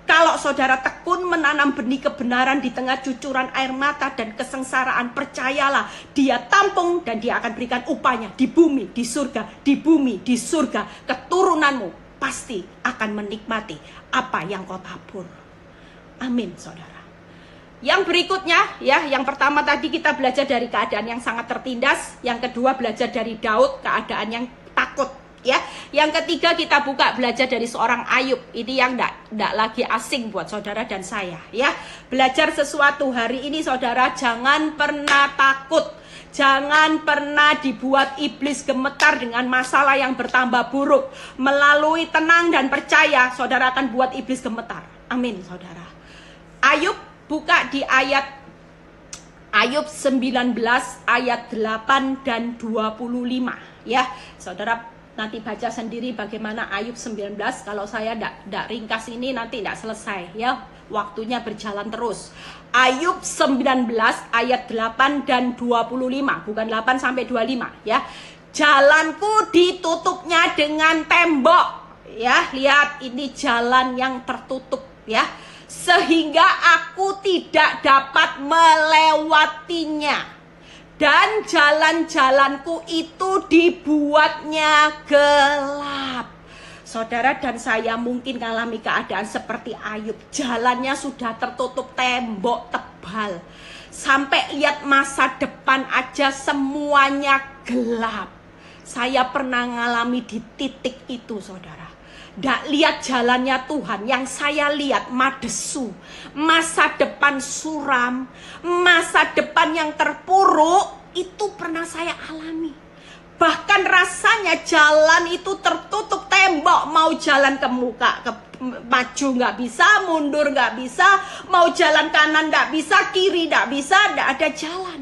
Kalau saudara tekun menanam benih kebenaran di tengah cucuran air mata dan kesengsaraan, percayalah, dia tampung dan dia akan berikan upahnya di bumi, di surga, di bumi, di surga. Keturunanmu pasti akan menikmati apa yang kau tabur. Amin saudara. Yang berikutnya ya, yang pertama tadi kita belajar dari keadaan yang sangat tertindas. Yang kedua belajar dari Daud, keadaan yang takut. Ya, yang ketiga kita buka belajar dari seorang Ayub. Ini yang tidak lagi asing buat saudara dan saya. Ya, belajar sesuatu hari ini saudara, jangan pernah takut, jangan pernah dibuat iblis gemetar dengan masalah yang bertambah buruk. Melalui tenang dan percaya, saudara akan buat iblis gemetar. Amin saudara. Ayub buka di Ayub 19 ayat 8 dan 25. Ya, saudara nanti baca sendiri bagaimana Ayub 19. Kalau saya tidak ringkas ini nanti tidak selesai ya. Waktunya berjalan terus. Ayub 19 ayat 8 dan 25. Bukan 8 sampai 25 ya. Jalanku ditutupnya dengan tembok. Ya, lihat ini jalan yang tertutup ya. Sehingga aku tidak dapat melewatinya. Dan jalan-jalanku itu dibuatnya gelap. Saudara dan saya mungkin mengalami keadaan seperti Ayub. Jalannya sudah tertutup tembok tebal. Sampai lihat masa depan aja semuanya gelap. Saya pernah mengalami di titik itu saudara. Nggak lihat jalannya Tuhan. Yang saya lihat madesu, masa depan suram, masa depan yang terpuruk. Itu pernah saya alami. Bahkan rasanya jalan itu tertutup tembok. Mau jalan ke muka, maju nggak bisa, mundur nggak bisa, mau jalan kanan nggak bisa, kiri nggak bisa, nggak ada jalan.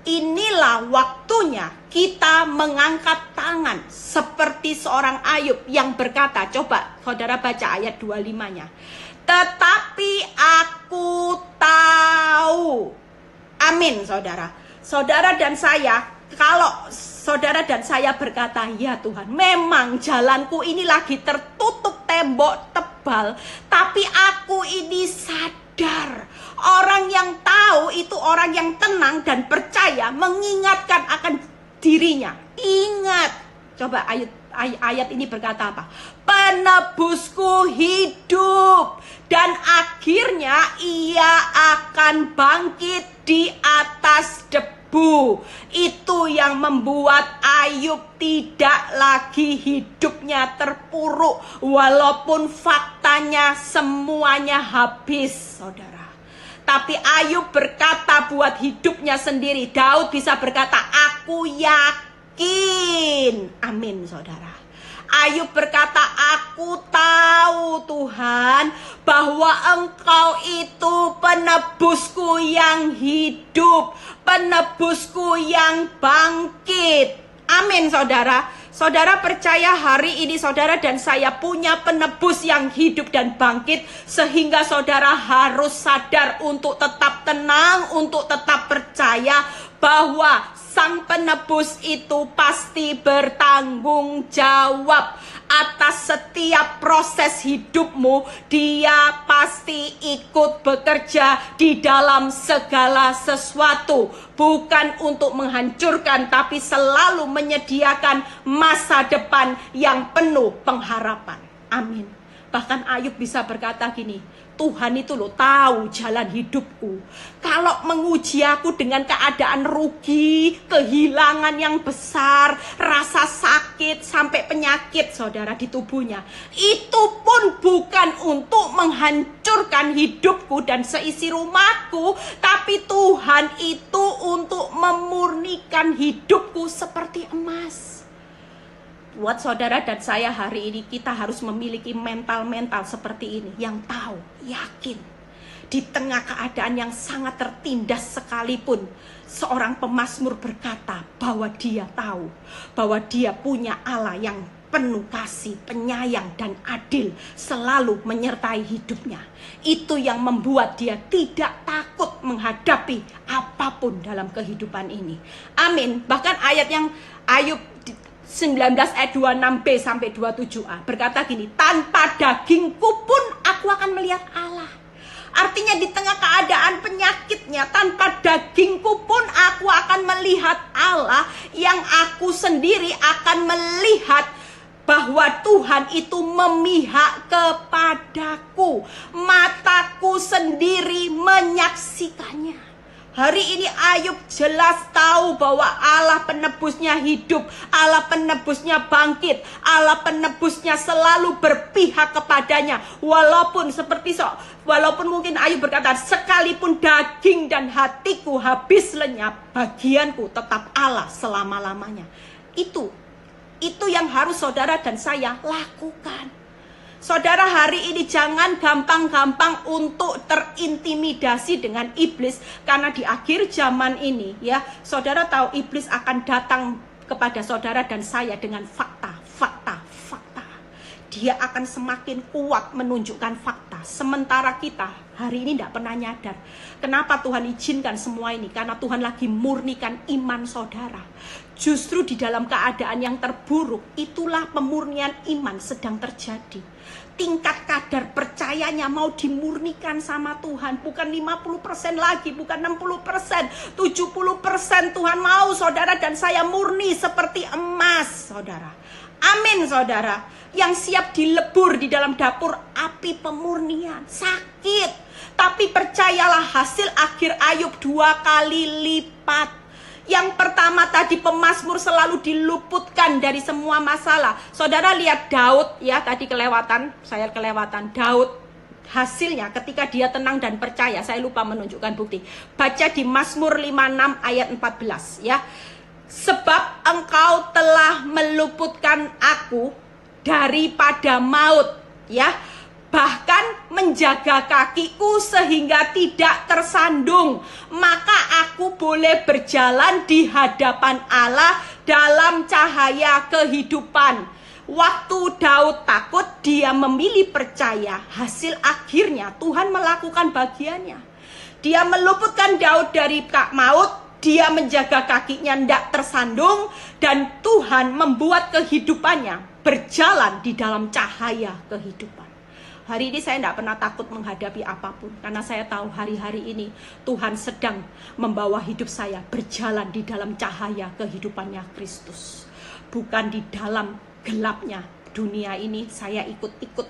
Inilah waktunya kita mengangkat tangan seperti seorang Ayub yang berkata, coba saudara baca ayat 25-nya. Tetapi aku tahu. Amin saudara. Saudara dan saya, kalau Saudara dan saya berkata, ya Tuhan, memang jalanku ini lagi tertutup tembok tebal, tapi aku ini sadar. Orang yang tahu itu orang yang tenang dan percaya, mengingatkan akan dirinya. Ingat, coba ayat ini berkata apa? Penebusku hidup dan akhirnya ia akan bangkit di atas debu. Itu yang membuat Ayub tidak lagi hidupnya terpuruk, walaupun faktanya semuanya habis, saudara. Tapi Ayub berkata buat hidupnya sendiri. Daud bisa berkata, aku yakin. Amin, saudara. Ayub berkata, aku tahu Tuhan bahwa Engkau itu penebusku yang hidup, penebusku yang bangkit. Amin, saudara. Saudara percaya hari ini saudara dan saya punya penebus yang hidup dan bangkit, sehingga saudara harus sadar untuk tetap tenang, untuk tetap percaya bahwa Sang penebus itu pasti bertanggung jawab atas setiap proses hidupmu. Dia pasti ikut bekerja di dalam segala sesuatu. Bukan untuk menghancurkan, tapi selalu menyediakan masa depan yang penuh pengharapan. Amin. Bahkan Ayub bisa berkata gini, Tuhan itu loh tahu jalan hidupku. Kalau menguji aku dengan keadaan rugi, kehilangan yang besar, rasa sakit, sampai penyakit saudara di tubuhnya, itu pun bukan untuk menghancurkan hidupku dan seisi rumahku, tapi Tuhan itu untuk memurnikan hidupku seperti emas. Buat saudara dan saya hari ini, kita harus memiliki mental-mental seperti ini, yang tahu, yakin. Di tengah keadaan yang sangat tertindas sekalipun, seorang pemazmur berkata bahwa dia tahu, bahwa dia punya Allah yang penuh kasih, penyayang, dan adil, selalu menyertai hidupnya. Itu yang membuat dia tidak takut menghadapi apapun dalam kehidupan ini. Amin. Bahkan ayat yang Ayub 19 ayat 26b sampai 27a berkata gini, tanpa dagingku pun aku akan melihat Allah. Artinya di tengah keadaan penyakitnya, tanpa dagingku pun aku akan melihat Allah, yang aku sendiri akan melihat bahwa Tuhan itu memihak kepadaku. Mataku sendiri menyaksikannya. Hari ini Ayub jelas tahu bahwa Allah penebusnya hidup, Allah penebusnya bangkit, Allah penebusnya selalu berpihak kepadanya. Walaupun walaupun mungkin Ayub berkata, sekalipun daging dan hatiku habis lenyap, bagianku tetap Allah selama-lamanya. Itu yang harus saudara dan saya lakukan. Saudara, hari ini jangan gampang-gampang untuk terintimidasi dengan iblis, karena di akhir zaman ini ya, saudara tahu iblis akan datang kepada saudara dan saya dengan fakta. Dia akan semakin kuat menunjukkan fakta, sementara kita hari ini tidak pernah nyadar. Kenapa Tuhan izinkan semua ini? Karena Tuhan lagi murnikan iman saudara. Justru di dalam keadaan yang terburuk, itulah pemurnian iman sedang terjadi. Tingkat kadar percayanya mau dimurnikan sama Tuhan. Bukan 50% lagi, bukan 60%, 70%. Tuhan mau saudara dan saya murni seperti emas, saudara. Amin, saudara. Yang siap dilebur di dalam dapur api pemurnian. Sakit, tapi percayalah, hasil akhir Ayub 2 kali lipat. Yang pertama tadi, pemazmur selalu diluputkan dari semua masalah. Saudara lihat Daud ya, tadi saya kelewatan. Daud hasilnya ketika dia tenang dan percaya, saya lupa menunjukkan bukti. Baca di Mazmur 56 ayat 14 ya. Sebab engkau telah meluputkan aku daripada maut ya, bahkan menjaga kakiku sehingga tidak tersandung, maka aku boleh berjalan di hadapan Allah dalam cahaya kehidupan. Waktu Daud takut, dia memilih percaya. Hasil akhirnya Tuhan melakukan bagiannya. Dia meluputkan Daud dari maut, dia menjaga kakinya tidak tersandung, dan Tuhan membuat kehidupannya berjalan di dalam cahaya kehidupan. Hari ini saya tidak pernah takut menghadapi apapun, karena saya tahu hari-hari ini Tuhan sedang membawa hidup saya berjalan di dalam cahaya kehidupannya Kristus. Bukan di dalam gelapnya dunia ini saya ikut-ikut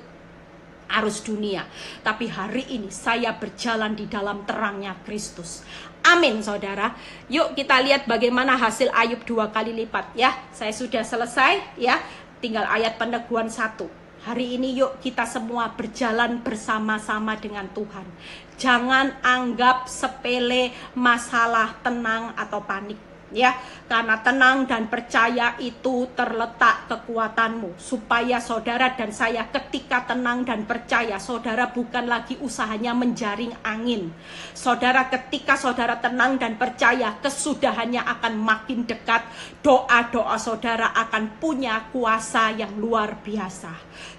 arus dunia, tapi hari ini saya berjalan di dalam terangnya Kristus. Amin, saudara. Yuk kita lihat bagaimana hasil Ayub 2 kali lipat ya. Saya sudah selesai ya, tinggal ayat peneguhan 1. Hari ini yuk kita semua berjalan bersama-sama dengan Tuhan. Jangan anggap sepele masalah tenang atau panik. Ya, karena tenang dan percaya itu terletak kekuatanmu, supaya saudara dan saya ketika tenang dan percaya, saudara bukan lagi usahanya menjaring angin. Saudara, ketika saudara tenang dan percaya, kesudahannya akan makin dekat. Doa-doa saudara akan punya kuasa yang luar biasa.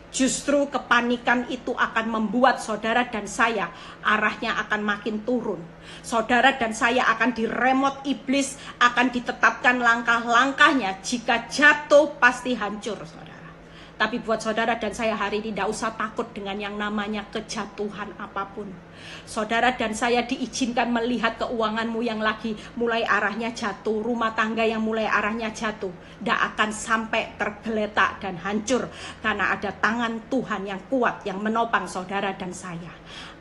Justru kepanikan itu akan membuat saudara dan saya arahnya akan makin turun. Saudara dan saya akan diremot iblis, akan ditetapkan langkah-langkahnya. Jika jatuh pasti hancur, saudara. Tapi buat saudara dan saya hari ini tidak usah takut dengan yang namanya kejatuhan apapun. Saudara dan saya diizinkan melihat keuanganmu yang lagi mulai arahnya jatuh, rumah tangga yang mulai arahnya jatuh. Tidak akan sampai tergeletak dan hancur, karena ada tangan Tuhan yang kuat yang menopang saudara dan saya.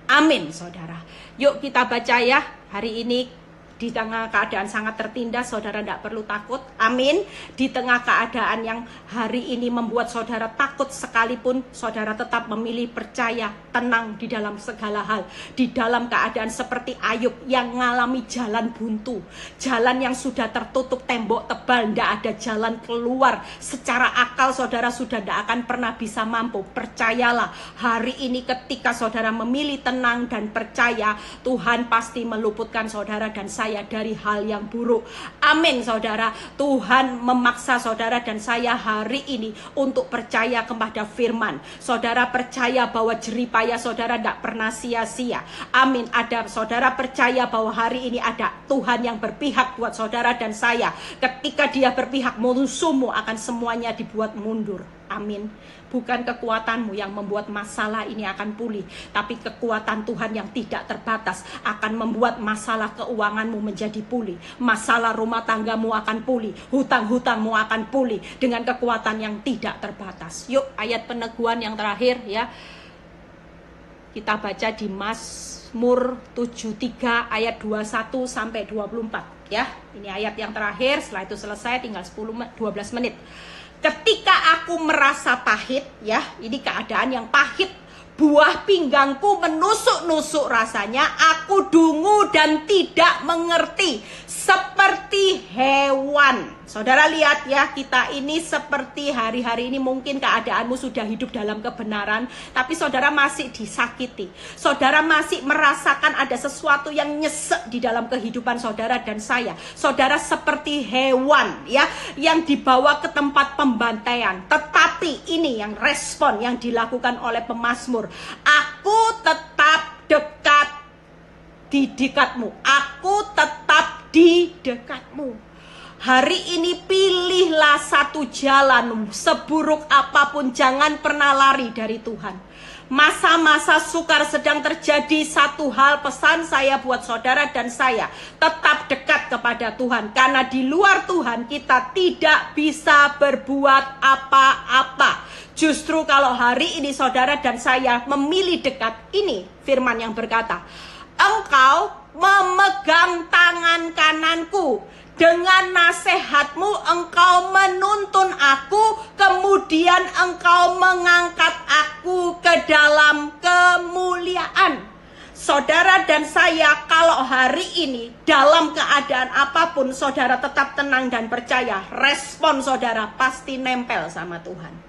Amin, saudara. Yuk kita baca ya, hari ini di tengah keadaan sangat tertindas, saudara tidak perlu takut. Amin. Di tengah keadaan yang hari ini membuat saudara takut sekalipun, saudara tetap memilih percaya, tenang di dalam segala hal. Di dalam keadaan seperti Ayub yang mengalami jalan buntu, jalan yang sudah tertutup tembok tebal, tidak ada jalan keluar. Secara akal saudara sudah tidak akan pernah bisa mampu. Percayalah, hari ini ketika saudara memilih tenang dan percaya, Tuhan pasti meluputkan saudara dan saya dari hal yang buruk. Amin, saudara. Tuhan memaksa saudara dan saya hari ini untuk percaya kepada firman. Saudara percaya bahwa jeripaya saudara tidak pernah sia-sia. Amin. Ada saudara percaya bahwa hari ini ada Tuhan yang berpihak buat saudara dan saya. Ketika dia berpihak, musuhmu akan semuanya dibuat mundur. Amin. Bukan kekuatanmu yang membuat masalah ini akan pulih, tapi kekuatan Tuhan yang tidak terbatas akan membuat masalah keuanganmu menjadi pulih. Masalah rumah tanggamu akan pulih, hutang-hutangmu akan pulih dengan kekuatan yang tidak terbatas. Yuk ayat peneguhan yang terakhir ya. Kita baca di Mazmur 73 ayat 21 sampai 24 ya. Ini ayat yang terakhir, setelah itu selesai tinggal 12 menit. Ketika aku merasa pahit, ya, ini keadaan yang pahit, buah pinggangku menusuk-nusuk rasanya, aku dungu dan tidak mengerti, seperti hewan. Saudara lihat ya, kita ini seperti hari-hari ini mungkin keadaanmu sudah hidup dalam kebenaran, tapi saudara masih disakiti. Saudara masih merasakan ada sesuatu yang nyesek di dalam kehidupan saudara dan saya. Saudara seperti hewan ya, yang dibawa ke tempat pembantaian. Tetapi ini yang respon yang dilakukan oleh pemazmur. Aku tetap dekat di dekatmu. Aku tetap di dekatmu. Hari ini pilihlah satu jalan, seburuk apapun jangan pernah lari dari Tuhan. Masa-masa sukar sedang terjadi, satu hal pesan saya buat saudara dan saya, tetap dekat kepada Tuhan. Karena di luar Tuhan kita tidak bisa berbuat apa-apa. Justru kalau hari ini saudara dan saya memilih dekat, ini firman yang berkata, engkau memegang tangan kananku, dengan nasihatmu engkau menuntun aku, kemudian engkau mengangkat aku ke dalam kemuliaan. Saudara dan saya, kalau hari ini dalam keadaan apapun saudara tetap tenang dan percaya, respon saudara pasti nempel sama Tuhan.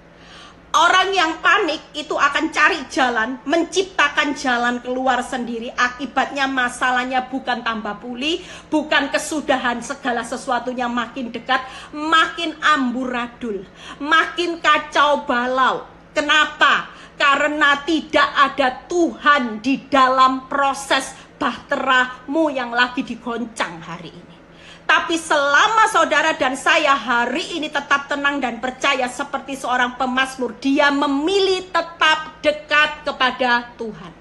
Orang yang panik itu akan cari jalan, menciptakan jalan keluar sendiri. Akibatnya masalahnya bukan tambah pulih, bukan kesudahan, segala sesuatunya makin dekat, makin amburadul, makin kacau balau. Kenapa? Karena tidak ada Tuhan di dalam proses bahteramu yang lagi digoncang hari ini. Tapi selama saudara dan saya hari ini tetap tenang dan percaya seperti seorang pemazmur, dia memilih tetap dekat kepada Tuhan.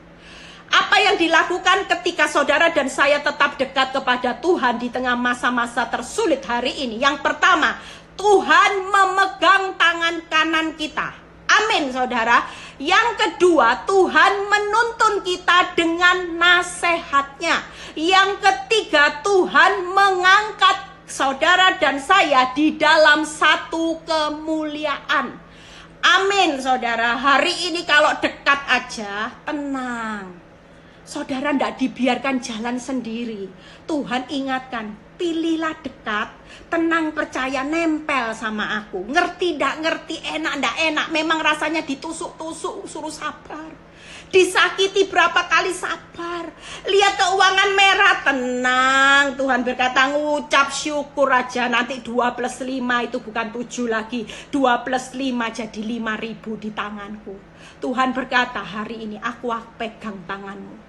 Apa yang dilakukan ketika saudara dan saya tetap dekat kepada Tuhan di tengah masa-masa tersulit hari ini? Yang pertama, Tuhan memegang tangan kanan kita. Amin, saudara. Yang kedua, Tuhan menuntun kita dengan nasihatnya. Yang ketiga, Tuhan mengangkat saudara dan saya di dalam satu kemuliaan. Amin, saudara. Hari ini kalau dekat aja, tenang. Saudara tidak dibiarkan jalan sendiri. Tuhan ingatkan, pilihlah dekat, tenang, percaya, nempel sama aku. Ngerti tidak ngerti, enak tidak enak, memang rasanya ditusuk-tusuk, suruh sabar. Disakiti berapa kali, sabar. Lihat keuangan merah, tenang. Tuhan berkata, ngucap syukur aja. Nanti 2 plus 5 itu bukan 7 lagi, 2 plus 5 jadi 5.000 di tanganku. Tuhan berkata, hari ini aku pegang tanganmu.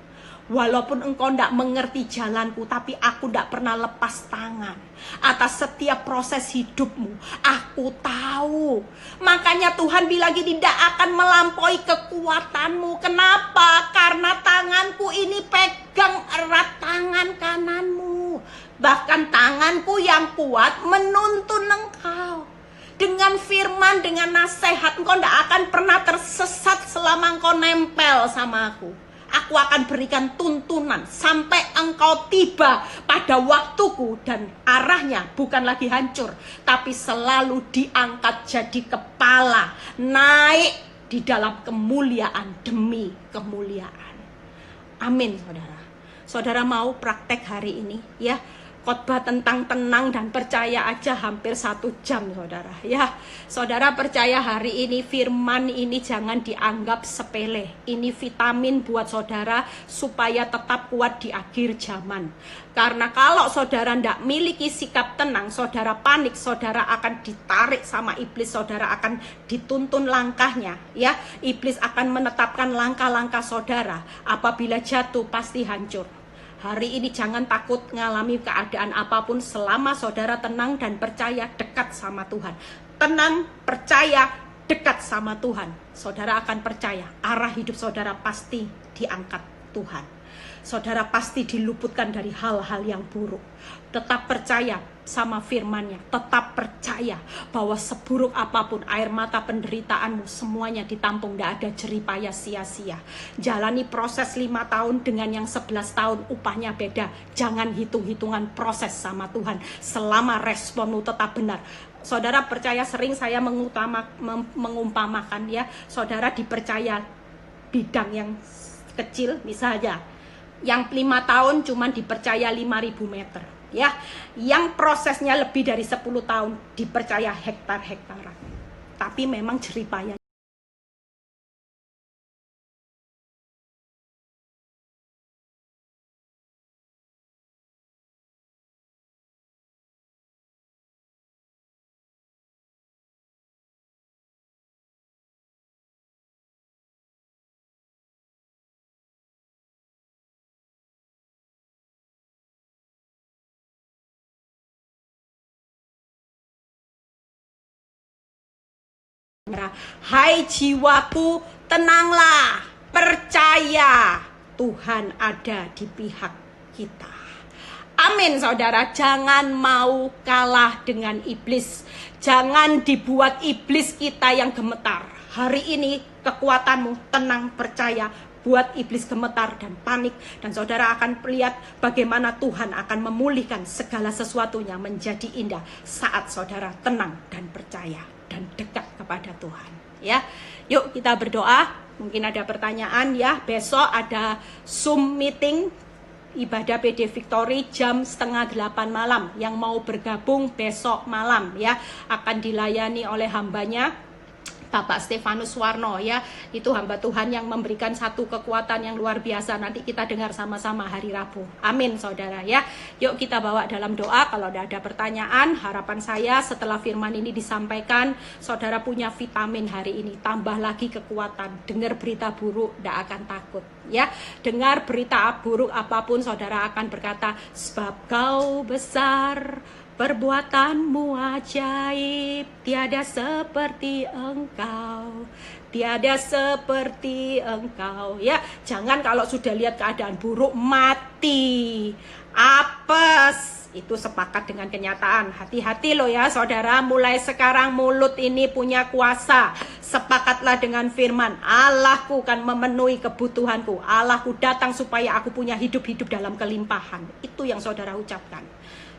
Walaupun engkau tidak mengerti jalanku, tapi aku tidak pernah lepas tangan atas setiap proses hidupmu. Aku tahu. Makanya Tuhan bilang gini, tidak akan melampaui kekuatanmu. Kenapa? Karena tanganku ini pegang erat tangan kananmu. Bahkan tanganku yang kuat menuntun engkau. Dengan firman, dengan nasihat, engkau tidak akan pernah tersesat selama engkau nempel sama aku. Aku akan berikan tuntunan sampai engkau tiba pada waktuku, dan arahnya bukan lagi hancur, tapi selalu diangkat jadi kepala, naik di dalam kemuliaan demi kemuliaan. Amin, saudara. Saudara mau praktek hari ini ya? Khotbah tentang tenang dan percaya aja hampir 1 jam, saudara ya. Saudara percaya hari ini firman ini jangan dianggap sepele. Ini vitamin buat saudara supaya tetap kuat di akhir zaman. Karena kalau saudara tidak miliki sikap tenang, saudara panik, saudara akan ditarik sama iblis, saudara akan dituntun langkahnya ya. Iblis akan menetapkan langkah-langkah saudara. Apabila jatuh pasti hancur. Hari ini jangan takut mengalami keadaan apapun selama saudara tenang dan percaya dekat sama Tuhan. Tenang, percaya, dekat sama Tuhan. Saudara akan percaya arah hidup saudara pasti diangkat Tuhan. Saudara pasti diluputkan dari hal-hal yang buruk. Tetap percaya sama firman-Nya. Tetap percaya bahwa seburuk apapun air mata penderitaanmu, semuanya ditampung, tidak ada jeripaya sia-sia. Jalani proses 5 tahun dengan yang 11 tahun, upahnya beda. Jangan hitung-hitungan proses sama Tuhan selama responmu tetap benar. Saudara percaya, sering saya mengumpamakan ya, saudara dipercaya bidang yang kecil misalnya, yang 5 tahun cuman dipercaya 5.000 meter ya, yang prosesnya lebih dari 10 tahun dipercaya hektar-hektaran, tapi memang jeripaya. Hai jiwaku, tenanglah, percaya Tuhan ada di pihak kita. Amin, saudara. Jangan mau kalah dengan iblis. Jangan dibuat iblis kita yang gemetar. Hari ini kekuatanmu, tenang, percaya, buat iblis gemetar dan panik. Dan saudara akan lihat bagaimana Tuhan akan memulihkan segala sesuatunya menjadi indah saat saudara tenang dan percaya dan dekat kepada Tuhan ya. Yuk kita berdoa. Mungkin ada pertanyaan ya. Besok ada Zoom meeting ibadah PD Victory jam 7:30 malam. Yang mau bergabung besok malam ya, akan dilayani oleh hambanya Bapak Stefanus Warno ya, itu hamba Tuhan yang memberikan satu kekuatan yang luar biasa. Nanti kita dengar sama-sama hari Rabu. Amin saudara ya. Yuk kita bawa dalam doa. Kalau ada pertanyaan, harapan saya setelah firman ini disampaikan, saudara punya vitamin hari ini, tambah lagi kekuatan. Dengar berita buruk, tidak akan takut ya. Dengar berita buruk apapun, saudara akan berkata, sebab kau besar, perbuatanmu ajaib, tiada seperti engkau, tiada seperti engkau ya. Jangan kalau sudah lihat keadaan buruk mati, apes, itu sepakat dengan kenyataan. Hati-hati loh ya saudara, mulai sekarang mulut ini punya kuasa. Sepakatlah dengan firman, Allahku kan memenuhi kebutuhanku, Allahku datang supaya aku punya hidup-hidup dalam kelimpahan. Itu yang saudara ucapkan.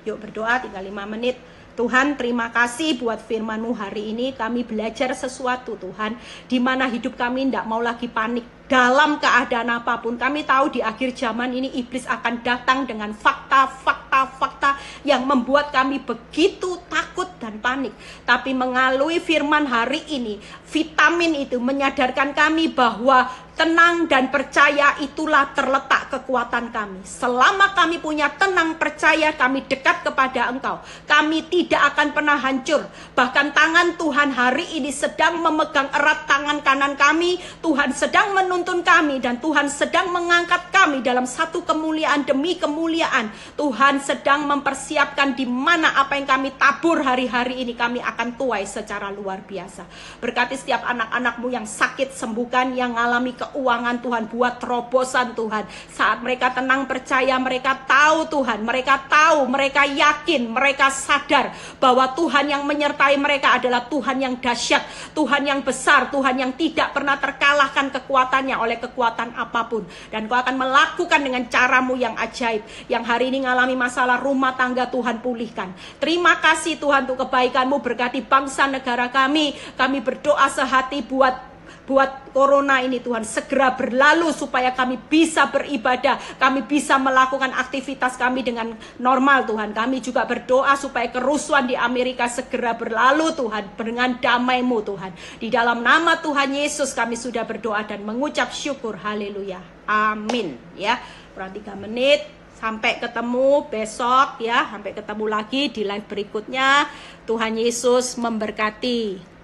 Yuk berdoa, tinggal 5 menit. Tuhan, terima kasih buat firman-Mu hari ini. Kami belajar sesuatu Tuhan, di mana hidup kami tidak mau lagi panik dalam keadaan apapun. Kami tahu di akhir zaman ini iblis akan datang dengan fakta-fakta yang membuat kami begitu takut dan panik. Tapi melalui firman hari ini, vitamin itu menyadarkan kami bahwa tenang dan percaya itulah terletak kekuatan kami. Selama kami punya tenang percaya, kami dekat kepada Engkau, kami tidak akan pernah hancur. Bahkan tangan Tuhan hari ini sedang memegang erat tangan kanan kami. Tuhan sedang menuntun kami dan Tuhan sedang mengangkat kami dalam satu kemuliaan demi kemuliaan. Tuhan sedang mempersiapkan di mana apa yang kami tabur hari-hari ini kami akan tuai secara luar biasa. Berkati setiap anak-anak-Mu yang sakit, sembuhkan, yang mengalami keuangan Tuhan, buat terobosan Tuhan. Saat mereka tenang percaya, mereka tahu Tuhan, mereka tahu, mereka yakin, mereka sadar bahwa Tuhan yang menyertai mereka adalah Tuhan yang dahsyat, Tuhan yang besar, Tuhan yang tidak pernah terkalahkan kekuatannya oleh kekuatan apapun. Dan Kau akan melakukan dengan cara-Mu yang ajaib. Yang hari ini mengalami masalah rumah tangga, Tuhan pulihkan. Terima kasih Tuhan untuk kebaikan-Mu, berkati bangsa negara kami. Kami berdoa sehati buat corona ini Tuhan segera berlalu supaya kami bisa beribadah, kami bisa melakukan aktivitas kami dengan normal Tuhan. Kami juga berdoa supaya kerusuhan di Amerika segera berlalu Tuhan, dengan damai-Mu Tuhan. Di dalam nama Tuhan Yesus kami sudah berdoa dan mengucap syukur. Haleluya. Amin ya. Kurang 3 menit. Sampai ketemu besok ya. Sampai ketemu lagi di live berikutnya. Tuhan Yesus memberkati.